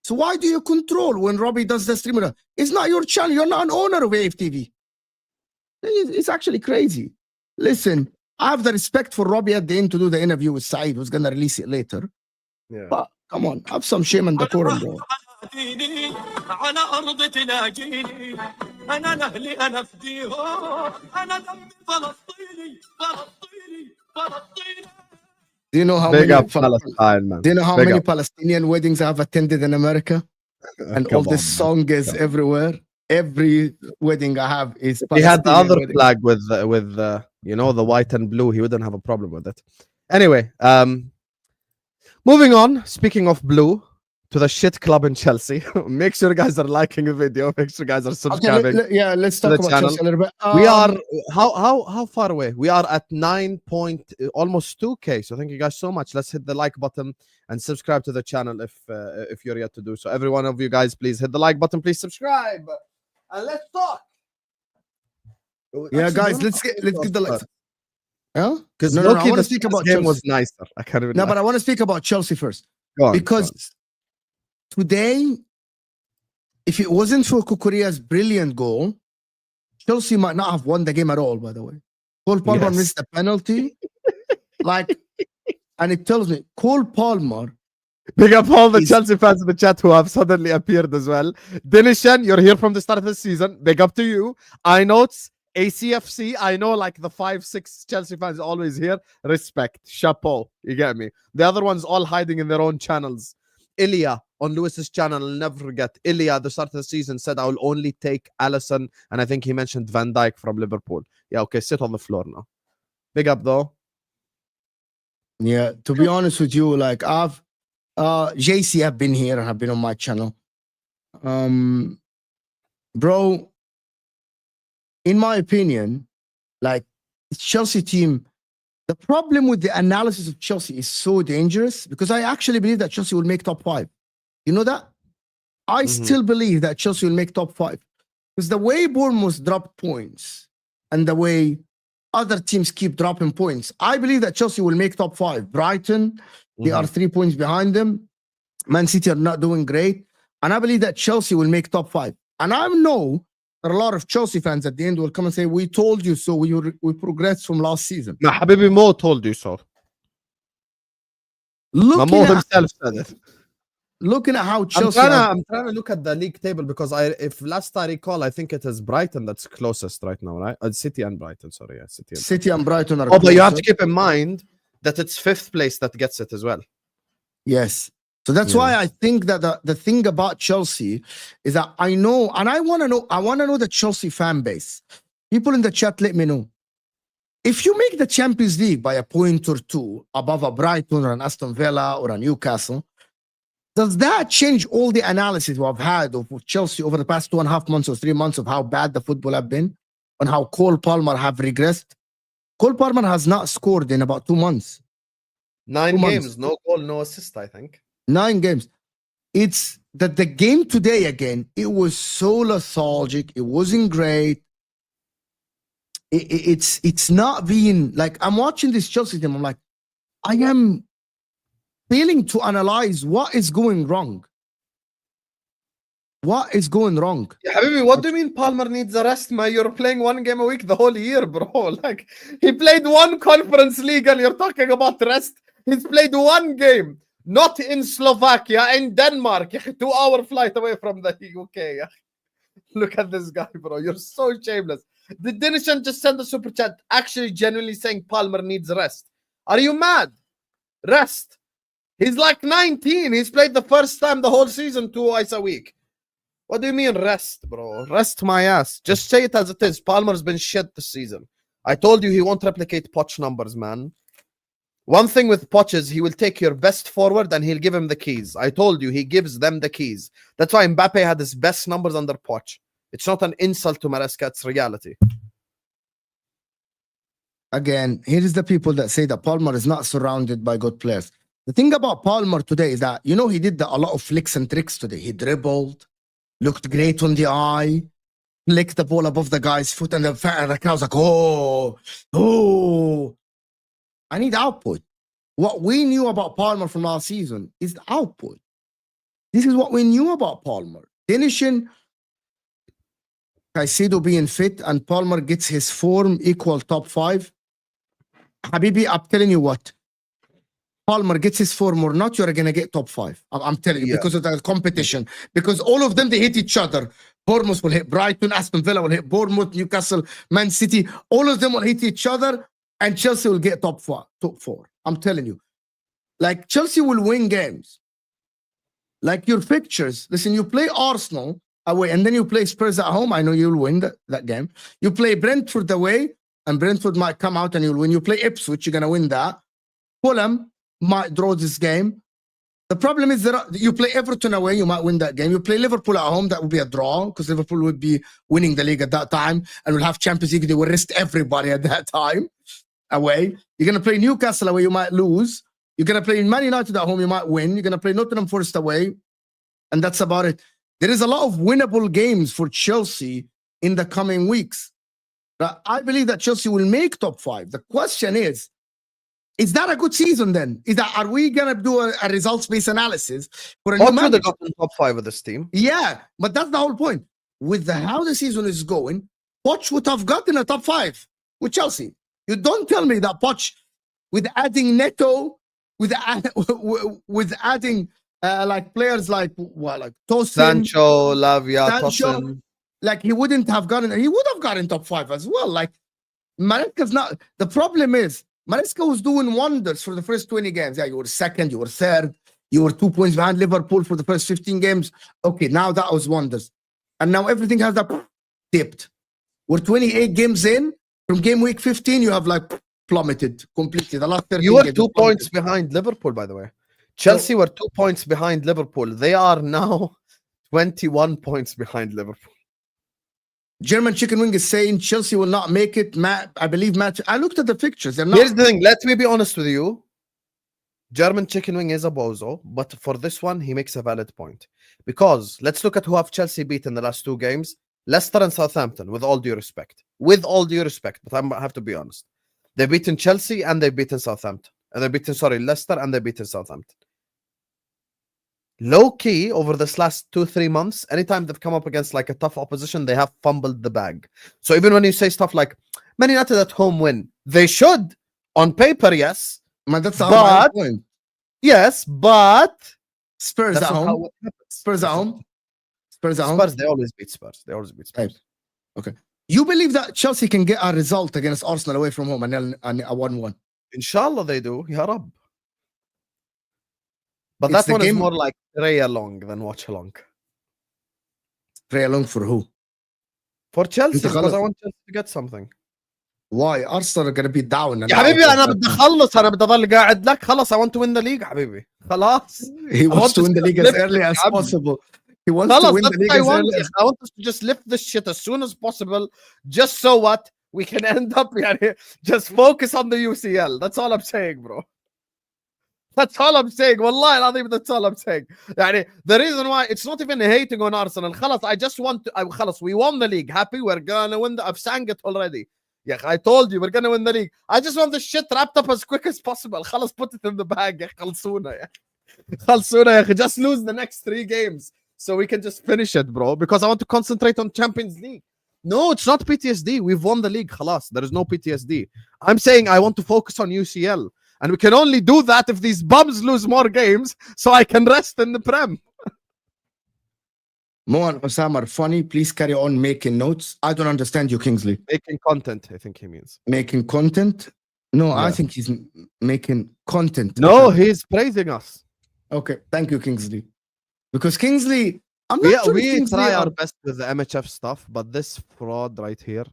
So why do you control when Robbie does the streamer? It's not your channel. You're not an owner of AFTV. It's actually crazy. Listen, I have the respect for Robbie at the end to do the interview with Saeed, who's going to release it later. Yeah. But come on, have some shame and decorum, bro. Do you know how Big many up Palestine, man. Do you know how Big many up. Palestinian weddings I've attended in America? And all this song is everywhere. Every wedding I have is He had the Palestinian other wedding. flag with you know, the white and blue. He wouldn't have a problem with it. Anyway, moving on. Speaking of blue, to the shit club in Chelsea. Make sure you guys are liking the video. Make sure you guys are subscribing. Yeah, let's talk the about channel. Chelsea a little bit. We are how far away? We are at almost 2K. So thank you guys so much. Let's hit the like button and subscribe to the channel if you're yet to do so. Every one of you guys, please hit the like button. Please subscribe and let's talk. Yeah, Actually, guys, no, let's get the like. Yeah, because no, I want to speak about game Chelsea. was nicer. I can't even. No, but I want to speak about Chelsea first. Go on, Because today, if it wasn't for Cucurella's brilliant goal, Chelsea might not have won the game at all, by the way. Cole Palmer Yes. missed the penalty. And it tells me, Cole Palmer. Big up all the He's- Chelsea fans in the chat who have suddenly appeared as well. Dinishan, you're here from the start of the season. Big up to you. I know it's ACFC. I know like the 5-6 Chelsea fans always here. Respect. Chapeau. You get me? The other ones all hiding in their own channels. Ilya on Lewis's channel, I'll never forget. Ilya at the start of the season said, I will only take Alisson. And I think he mentioned Van Dijk from Liverpool. Yeah, okay, sit on the floor now. Big up though. Yeah, to be honest with you, like I've JC have been here and have been on my channel. Bro, in my opinion, like the Chelsea team, the problem with the analysis of Chelsea is so dangerous because I actually believe that Chelsea will make top 5. You know that? I still believe that Chelsea will make top 5 because the way Bournemouth dropped points and the way other teams keep dropping points, I believe that Chelsea will make top 5. Brighton, they are 3 points behind them. Man City are not doing great. And I believe that Chelsea will make top 5. And I know that a lot of Chelsea fans at the end will come and say, we told you so. We progressed from last season. No, Habibi Mo told you so. Looking Mo at, himself said it. looking at how I'm Chelsea. trying to look at the league table because if last I recall, I think it is Brighton that's closest right now, right? City and Brighton, sorry, yeah, City and Brighton are. Oh, but you have closer. to keep in mind that it's 5th place that gets it as well. Yes. So that's why I think that the thing about Chelsea is that I know, and I want to know the Chelsea fan base. People in the chat, let me know. If you make the Champions League by a point or two above a Brighton or an Aston Villa or a Newcastle, does that change all the analysis we've had of Chelsea over the past 2.5 months or 3 months of how bad the football have been and how Cole Palmer have regressed? Cole Palmer has not scored in about 2 months. 9 2 games, months. no goal, no assist, I think. 9 games. It's that the game today again, it was so lethargic. It wasn't great. It's not being like, I'm watching this Chelsea team. I'm like, I am failing to analyze what is going wrong. What is going wrong? Yeah, Habibi, what do you mean Palmer needs a rest, man? You're playing 1 game a week the whole year, bro. Like, he played 1 Conference League and you're talking about rest. He's played 1 game. Not in Slovakia, in Denmark. 2-hour flight away from the UK. Look at this guy, bro. You're so shameless. Did Dinishan just send a super chat actually genuinely saying Palmer needs rest? Are you mad? Rest. He's like 19. He's played the first time the whole season twice a week. What do you mean rest, bro? Rest my ass. Just say it as it is. Palmer's been shit this season. I told you he won't replicate Poch numbers, man. One thing with Poch is he will take your best forward and he'll give him the keys. I told you, he gives them the keys. That's why Mbappe had his best numbers under Poch. It's not an insult to Maresca, it's reality. Again, here is the people that say that Palmer is not surrounded by good players. The thing about Palmer today is that, he did a lot of flicks and tricks today. He dribbled, looked great on the eye, flicked the ball above the guy's foot, and the crowd's like, oh. I need output. What we knew about Palmer from last season is the output. This is what we knew about Palmer. Finishing, Caicedo being fit, and Palmer gets his form equal top 5. Habibi, I'm telling you what. Palmer gets his form or not, you're going to get top 5. I'm telling you, because of the competition. Because all of them, they hit each other. Bournemouth will hit Brighton, Aston Villa will hit Bournemouth, Newcastle, Man City. All of them will hit each other, and Chelsea will get top 4. I'm telling you. Like, Chelsea will win games. Like your fixtures. Listen, you play Arsenal away, and then you play Spurs at home. I know you'll win that game. You play Brentford away, and Brentford might come out and you'll win. You play Ipswich, you're going to win that. Fulham might draw this game. The problem is that you play Everton away, you might win that game. You play Liverpool at home, that will be a draw because Liverpool would be winning the league at that time and will have Champions League. They will rest everybody at that time away. You're going to play Newcastle away, you might lose. You're going to play Man United at home, you might win. You're going to play Nottingham Forest away, and that's about it. There is a lot of winnable games for Chelsea in the coming weeks. But I believe that Chelsea will make top 5. The question is that a good season then? Are we going to do a results-based analysis for a new Poch would have manager? gotten top 5 with this team. Yeah, but that's the whole point. With how the season is going, Poch would have gotten a top 5 with Chelsea. You don't tell me that Poch, with adding Neto, with adding like players like Tosin, Sancho, Lavia, Tosin. Like he wouldn't have gotten. He would have gotten top 5 as well. Like Maresca's not. The problem is Maresca was doing wonders for the first 20 games. Yeah, you were second, you were third, you were 2 points behind Liverpool for the first 15 games. Okay, now that was wonders, and now everything has dipped. We're 28 games in. From game week 15, you have plummeted completely. The last 13 You were games 2 points behind Liverpool, by the way. Chelsea were 2 points behind Liverpool. They are now 21 points behind Liverpool. German Chicken Wing is saying Chelsea will not make it. I believe Matt. I looked at the pictures. They're not. Here's the thing. Let me be honest with you. German Chicken Wing is a bozo, but for this one, he makes a valid point. Because let's look at who have Chelsea beat in the last 2 games. Leicester and Southampton, with all due respect. With all due respect, but I have to be honest. They've beaten Chelsea and they've beaten Southampton. And they've beaten, Leicester and they've beaten Southampton. Low key, over this last 2-3 months, anytime they've come up against a tough opposition, they have fumbled the bag. So even when you say stuff like, Man United at home win, they should. On paper, yes. Man, that's the point. Yes, but Spurs That's at not how home. it happens. Spurs at That's home. Spurs at home. Spurs, they always beat Spurs. They always beat Spurs. Right. Okay. You believe that Chelsea can get a result against Arsenal away from home and a 1-1? Inshallah they do. Ya Rab. But It's that the one is game- more like pray along than watch along. Pray along for who? For Chelsea, أنت because I خلص. want Chelsea to get something. Why? Arsenal are going to be down. يا حبيبي انا بدي اخلص انا بدي اضل قاعد لك خلص I want to win the league حبيبي خلاص He want wants to to win the see league us as lift early it, as يا عمي. possible. He wants to خلاص win that's the league what I as want early يا as أخي. I want us to just lift this shit as soon as possible just so what we can end up يعني just focus on the UCL. That's all I'm saying bro. That's all I'm saying. والله العظيم that's all I'm saying. يعني the reason why it's not even hating on Arsenal. خلاص I just want to خلاص we won the league. Happy we're gonna win the I've sang it already. Yeah, I told you we're gonna win the league. I just want this shit wrapped up as quick as possible. خلاص put it in the bag. يا أخي خلصونا يا خلصونا يا أخي. Just lose the next 3 games so we can just finish it, bro. Because I want to concentrate on Champions League. No, it's not PTSD. We've won the league. خلاص. There is no PTSD. I'm saying I want to focus on UCL. And we can only do that if these bums lose more games so I can rest in the Prem. Mo and Osam are funny. Please carry on making notes. I don't understand you, Kingsley. Making content, I think he means. Making content? No, I Yeah. think he's making content. No, he's praising us. Okay, thank you, Kingsley. Because Kingsley, I'm not sure if We Kingsley try are- our best with the MHF stuff, but this fraud right here,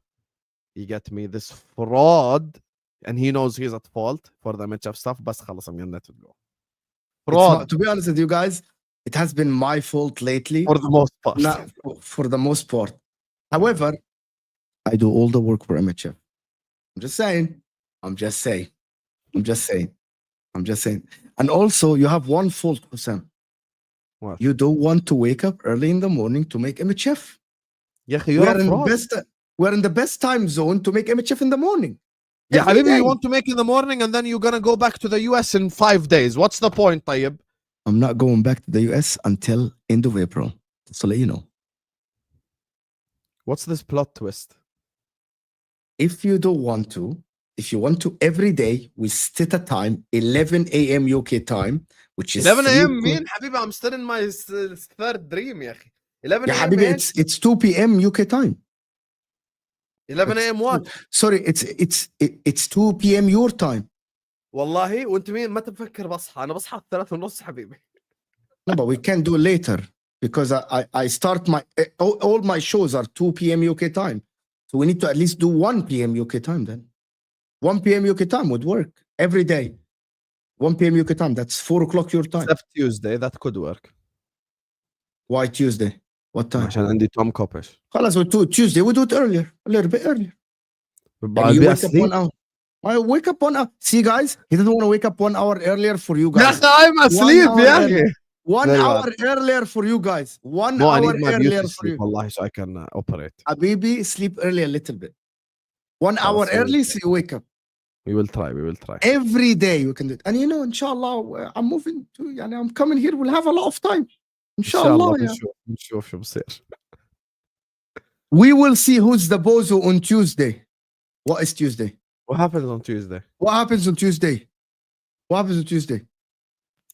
you get me? This fraud, and he knows he's at fault for the MHF stuff, بس خلص I'm gonna let it go. It's Fraud, not- to be honest with you guys, it has been my fault lately. for the most part. Not for the most part. However, I do all the work for MHF. I'm just saying. I'm just saying. I'm just saying. I'm just saying. And also, you have one fault, Husam. What? You don't want to wake up early in the morning to make MHF. يا أخي, you're a fraud. We're in the best time zone to make MHF in the morning. Yeah, Every حبيبي, day. you want to make in the morning and then you're gonna go back to the US in 5 days. What's the point, طيب? I'm not going back to the US until end of April. So let you know. What's this plot twist? If you don't want to, if you want to, every day we set a time, 11 a.m. UK time, which is 11 a.m. 3 مين حبيبي? I'm still in my third dream يا أخي. 11 Yeah, a.m. Habibi, man. it's 2 p.m. UK time. 11 a.m. what? Sorry, it's 2 p.m. your time. والله وانت مين متى بفكر بصحى؟ انا بصحى 3:30 حبيبي. No, but we can do later because I start my all my shows are 2 p.m. UK time. So we need to at least do 1 p.m. UK time then. 1 p.m. UK time would work every day. 1 p.m. UK time. That's 4 o'clock your time. Except Tuesday, that could work. Why Tuesday? What time? عشان عندي Tom Kopish. خلاص, we do Tuesday. We do it earlier, a little bit earlier. But And I'll you be wake up 1 asleep. hour. I wake up 1 hour. See, guys, he doesn't want to wake up 1 hour earlier for you يا guys. أخي, I'm asleep hour يا earlier. أخي. 1 Very hour earlier for you guys. 1 No, I hour need my earlier beauty for sleep you. والله so I can operate. Habibi, sleep early a little bit. 1 hour Awesome. early, so you wake up. We will try, we will try. Every day you can do it. And you know, inshallah, I'm moving to, يعني I'm coming here. We'll have a lot of time. Inshallah. Yeah. بنشوف شو بصير. We will see who's the bozo on Tuesday. What is Tuesday? What happens on Tuesday? What happens on Tuesday? What happens on Tuesday?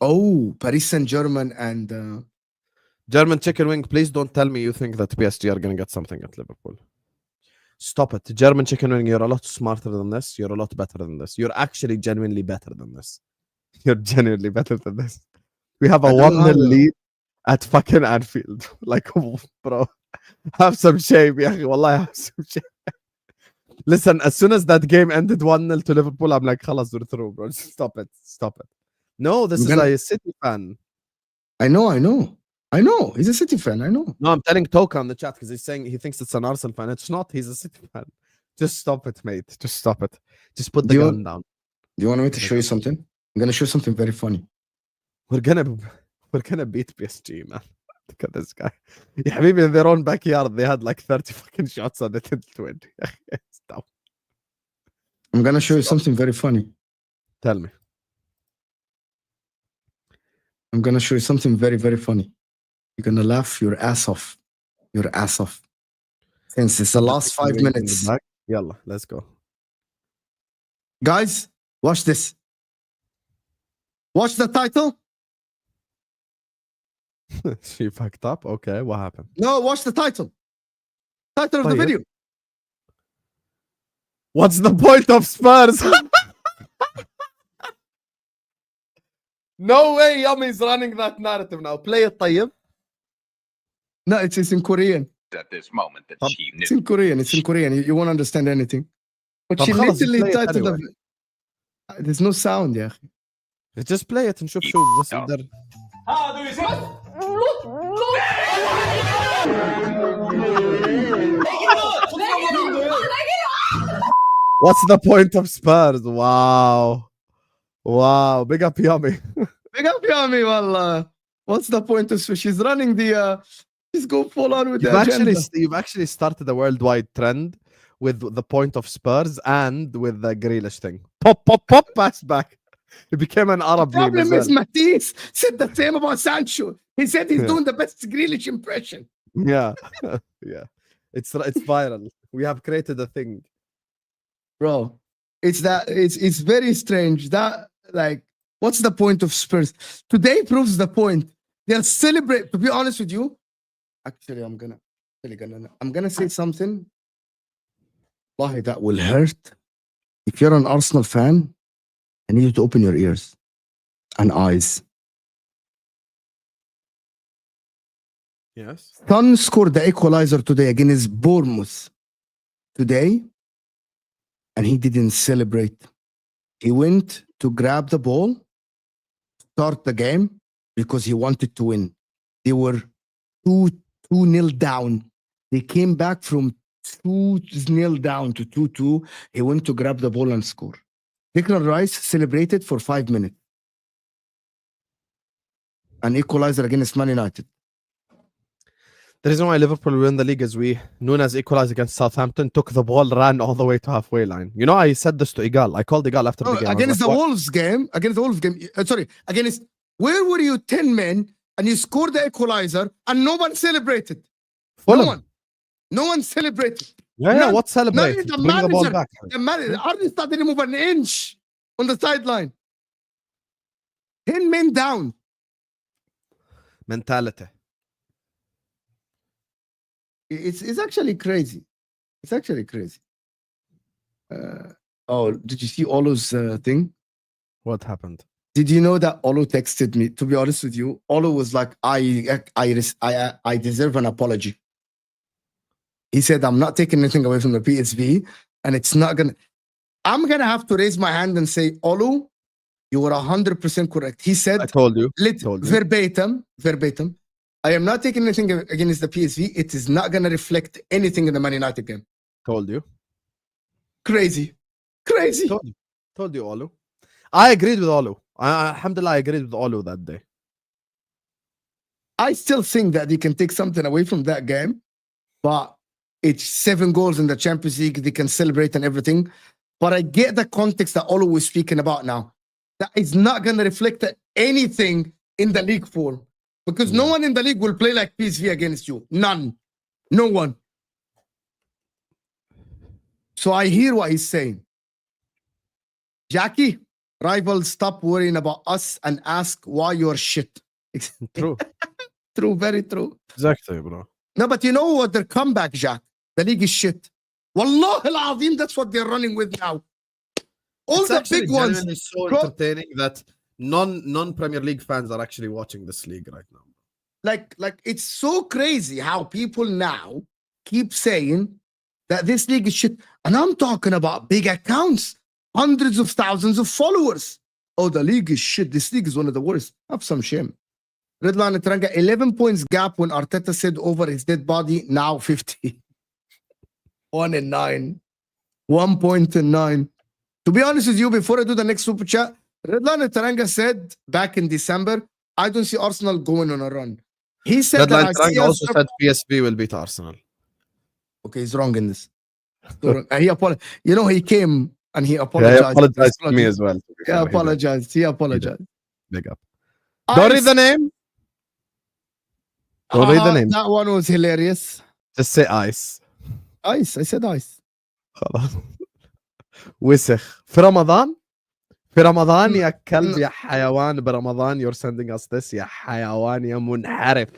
Oh, Paris Saint-Germain and German chicken wing, please don't tell me you think that PSG are going to get something at Liverpool. Stop it. German chicken wing, you're a lot smarter than this. You're a lot better than this. You're actually genuinely better than this. You're genuinely better than this. We have a I don't know 1-0 how to- lead at fucking Anfield. Like, bro, have some shame, يا أخي. والله have some shame. Listen, as soon as that game ended 1-0 to Liverpool, I'm like, خلاص, we're through, bro. Stop it. Stop it. No, this We're is a City fan. I know. He's a City fan. I know. No, I'm telling Toka on the chat because he's saying he thinks it's an Arsenal fan. It's not. He's a City fan. Just stop it, mate. Just stop it. Just put the Do you- gun down. Do you want me to show you something? I'm gonna show you something very funny. We're gonna beat PSG, man. Look at this guy. Yeah, maybe in their own backyard they had like 30 fucking shots on it and 20. Stop. I'm gonna show you something very funny. Tell me. I'm gonna show you something very, very funny. You're gonna laugh your ass off. Your ass off. Since it's the last 5 minutes. Yalla, let's go. Guys, watch this. Watch the title. She fucked up. Okay, what happened? No, watch the title. Title of the طيب. video. What's the point of Spurs? No way Yummy's running that narrative now. Play it طيب. No, it's in Korean. At this moment that she knew. It's in Korean. It's in Korean. You won't understand anything. But طب she خلص literally play it titled anyway. There's no sound, yeah. Just play it نشوف شو بس يقدر. What's the point of Spurs? Wow. Wow. Big up Yummy. Big up Yami, wallah. What's the point of she's running the she's go full on with the agenda. You've actually started a worldwide trend with the point of Spurs and with the Grealish thing. Pop, pop, pop, pass back. It became an Arab The meme as problem is well. Matisse said the same about Sancho. He said he's Yeah. doing the best Grealish impression. Yeah. Yeah. It's viral. We have created a thing. Bro, it's very strange. That like what's the point of Spurs? Today proves the point. They'll celebrate. To be honest with you, actually, I'm gonna say something. Wallahi, that will hurt. If you're an Arsenal fan, I need you to open your ears and eyes. Yes. Son scored the equalizer today against Bournemouth today, and he didn't celebrate. He went to grab the ball, start the game because he wanted to win. They were 2-0 down. They came back from 2-0 down to 2-2. He went to grab the ball and score. Declan Rice celebrated for 5 minutes. An equalizer against Man United. The reason why Liverpool win the league is Nunes equalized against Southampton, took the ball, ran all the way to halfway line. You know, I said this to Igal. I called Igal after the game. Against the Wolves game, against where were you 10 men and you scored the equalizer and no one celebrated? Fulham. No one celebrated. Yeah, what celebrate? The Bring the ball manager, back. the manager, Arne Slot didn't move an inch on the sideline. 10 men down. Mentality. It's actually crazy. It's actually crazy. Did you see Olo's thing? What happened? Did you know that Olo texted me? To be honest with you, Olo was like, I deserve an apology. He said, I'm not taking anything away from the PSV, and it's not gonna. I'm gonna have to raise my hand and say, Olo, you were 100% correct. He said, I told you. verbatim. I am not taking anything against the PSV. It is not gonna reflect anything in the Man United game. Told you. Crazy. Told you, Olu. I agreed with Olu. Alhamdulillah, I agreed with Olu that day. I still think that they can take something away from that game, but it's 7 goals in the Champions League. They can celebrate and everything. But I get the context that Olu was speaking about now. That is not going to reflect anything in the league form. Because no one in the league will play like PSV against you. None. No one. So I hear what he's saying. Jackie, rivals, stop worrying about us and ask why you're shit. True. True, very true. Exactly, bro. No, but you know what? Their comeback, Jack. The league is shit. Wallah al-Azim, that's what they're running with now. All It's the big ones. It's so Bro. entertaining that non-Premier League fans are actually watching this league right now. Like it's so crazy how people now keep saying that this league is shit. And I'm talking about big accounts, hundreds of thousands of followers. Oh, the league is shit. This league is one of the worst. Have some shame. Redline Teranga, 11 points gap when Arteta said over his dead body, now 50. 1-9. 1 point and 9. To be honest with you, before I do the next super chat, Redline Teranga said back in December, I don't see Arsenal going on a run. He said that I see also said PSV will beat Arsenal. Okay, he's wrong in this. So, he apologized. You know, he came and he Yeah, apologized. he apologized to me as well. He apologized. He apologized. Big up. Don't read the name. Don't read the name. That one was hilarious. Just say ice. Ice. I said ice. خلاص. وسخ في رمضان في رمضان يا كلب يا حيوان برمضان you're sending us this يا حيوان يا منحرف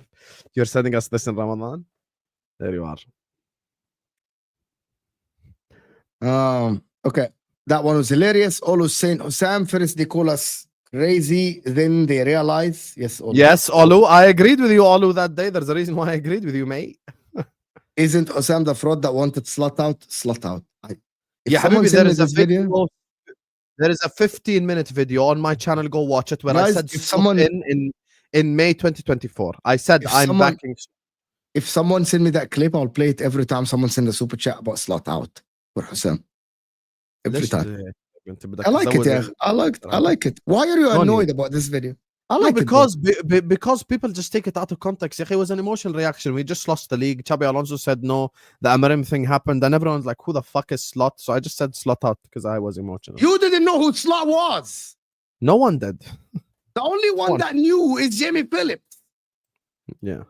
you're sending us this in Ramadan. There you are. Okay, that one was hilarious. Always saying Husam, first they call us crazy, then they realize. Yes, Olu. Yes, Olu, I agreed with you, Olu, that day. There's a reason why I agreed with you, mate. Isn't Husam the fraud that wanted Slot out? Slot out. If Yeah, someone Habibi, send there me is a this video, video. There is a 15-minute video on my channel. Go watch it. Where I guys, said if Slot someone in May 2024. I said If I'm someone- backing. if someone send me that clip, I'll play it every time someone send a super chat about Slot out for Husam. Every ليش time. انت بدك I like it, تزود yeah. I like it. Why are you No annoyed need. about this video? I No, like because because people just take it out of context. It was an emotional reaction. We just lost the league. Xabi Alonso said no. The Amarim thing happened, and everyone's like, "Who the fuck is Slot?" So I just said Slot out because I was emotional. You didn't know who Slot was. No one did. The only one One. that knew is Jamie Phillips. Yeah.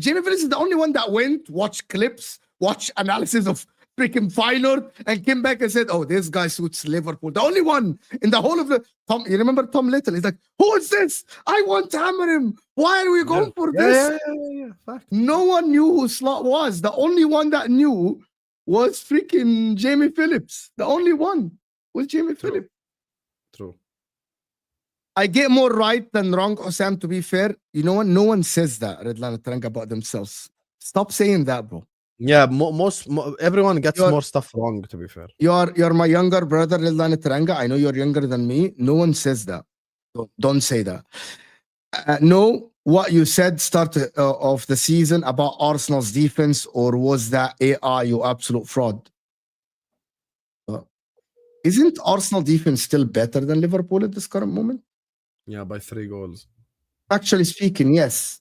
Jamie Phillips is the only one that went, watched clips, watched analysis of freaking Feyenoord, and came back and said, "Oh, this guy suits Liverpool." The only one in the whole of the Tom. You remember Tom Little? He's like, "Who is this? I want to hammer him. Why are we going for this?" Yeah. Fact. No one knew who Slot was. The only one that knew was freaking Jamie Phillips. The only one was Jamie True. Phillips. True. I get more right than wrong, Osam, to be fair. You know what? No one says that, Redlan Trank, about themselves. Stop saying that, bro. Yeah, everyone gets You're- more stuff wrong, to be fair. You're my younger brother, Redlan Tranga. I know you're younger than me. No one says that. Don't say that. No, what you said start of the season about Arsenal's defense, or was that AI, you absolute fraud? Isn't Arsenal defense still better than Liverpool at this current moment? Yeah, by 3 goals. Actually speaking, yes.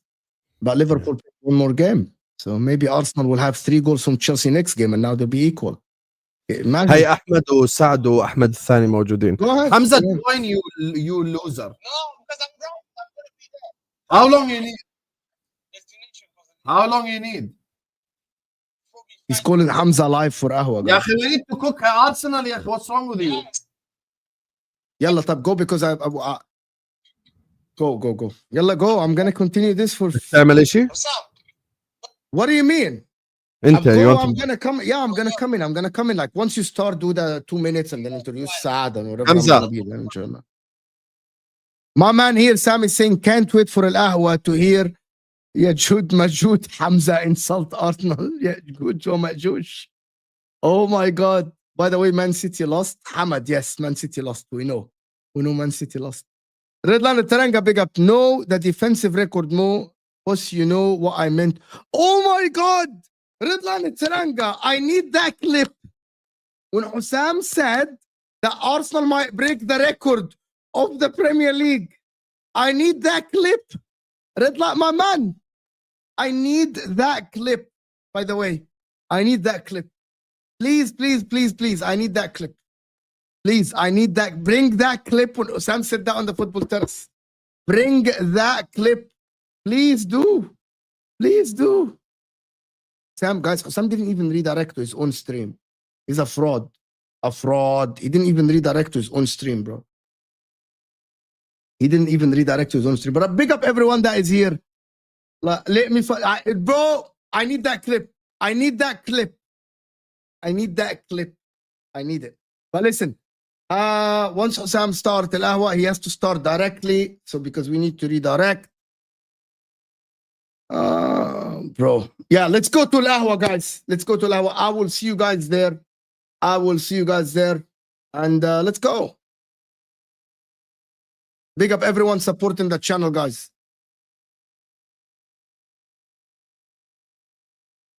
But Liverpool played one more game. So maybe Arsenal will have 3 goals from Chelsea next game and now they'll be equal. Imagine. هي احمد وسعد واحمد الثاني موجودين. Go ahead. Hamza, Yeah. join you loser. How long you need? How long you need? He's calling Hamza live for Ahwa. يا guys. اخي we need to cook Arsenal يا اخي. What's wrong with you? Yalla, tab, go because I go. Yalla, go. I'm gonna continue this for. تعمل شيء؟ What do you mean? انت I'm gonna come. Yeah, I'm gonna come in. I'm gonna come in. Like once you start, do the 2 minutes and then introduce Saad and whatever. Hamza. I'm gonna be there, inshallah. My man here, Sam, is saying can't wait for Al Ahwa to hear Yajud Majud Hamza insult Arsenal. Yajud Joe Majush. Oh my God. By the way, Man City lost. Hamad, yes, Man City lost. We know Man City lost. Redline Taranga, big up. No, the defensive record, Mo. Boss, you know what I meant. Oh my God. Redline Taranga, I need that clip. When Husam said that Arsenal might break the record of the Premier League, I need that clip. Redline, my man. I need that clip. By the way, I need that clip. Please. I need that clip. Please, I need that. Bring that clip when Osam said that on the football terrace. Bring that clip. Please do. Sam, guys, Osam didn't even redirect to his own stream. He's a fraud. He didn't even redirect to his own stream, bro. He didn't even redirect to his own stream. But big up everyone that is here. Let me, bro, I need that clip. I need it. But listen, once Husam starts Al Ahwa, he has to start directly. So because we need to redirect. Bro. Yeah, let's go to Al Ahwa, guys. Let's go to Al Ahwa. I will see you guys there. And let's go. Big up everyone supporting the channel, guys.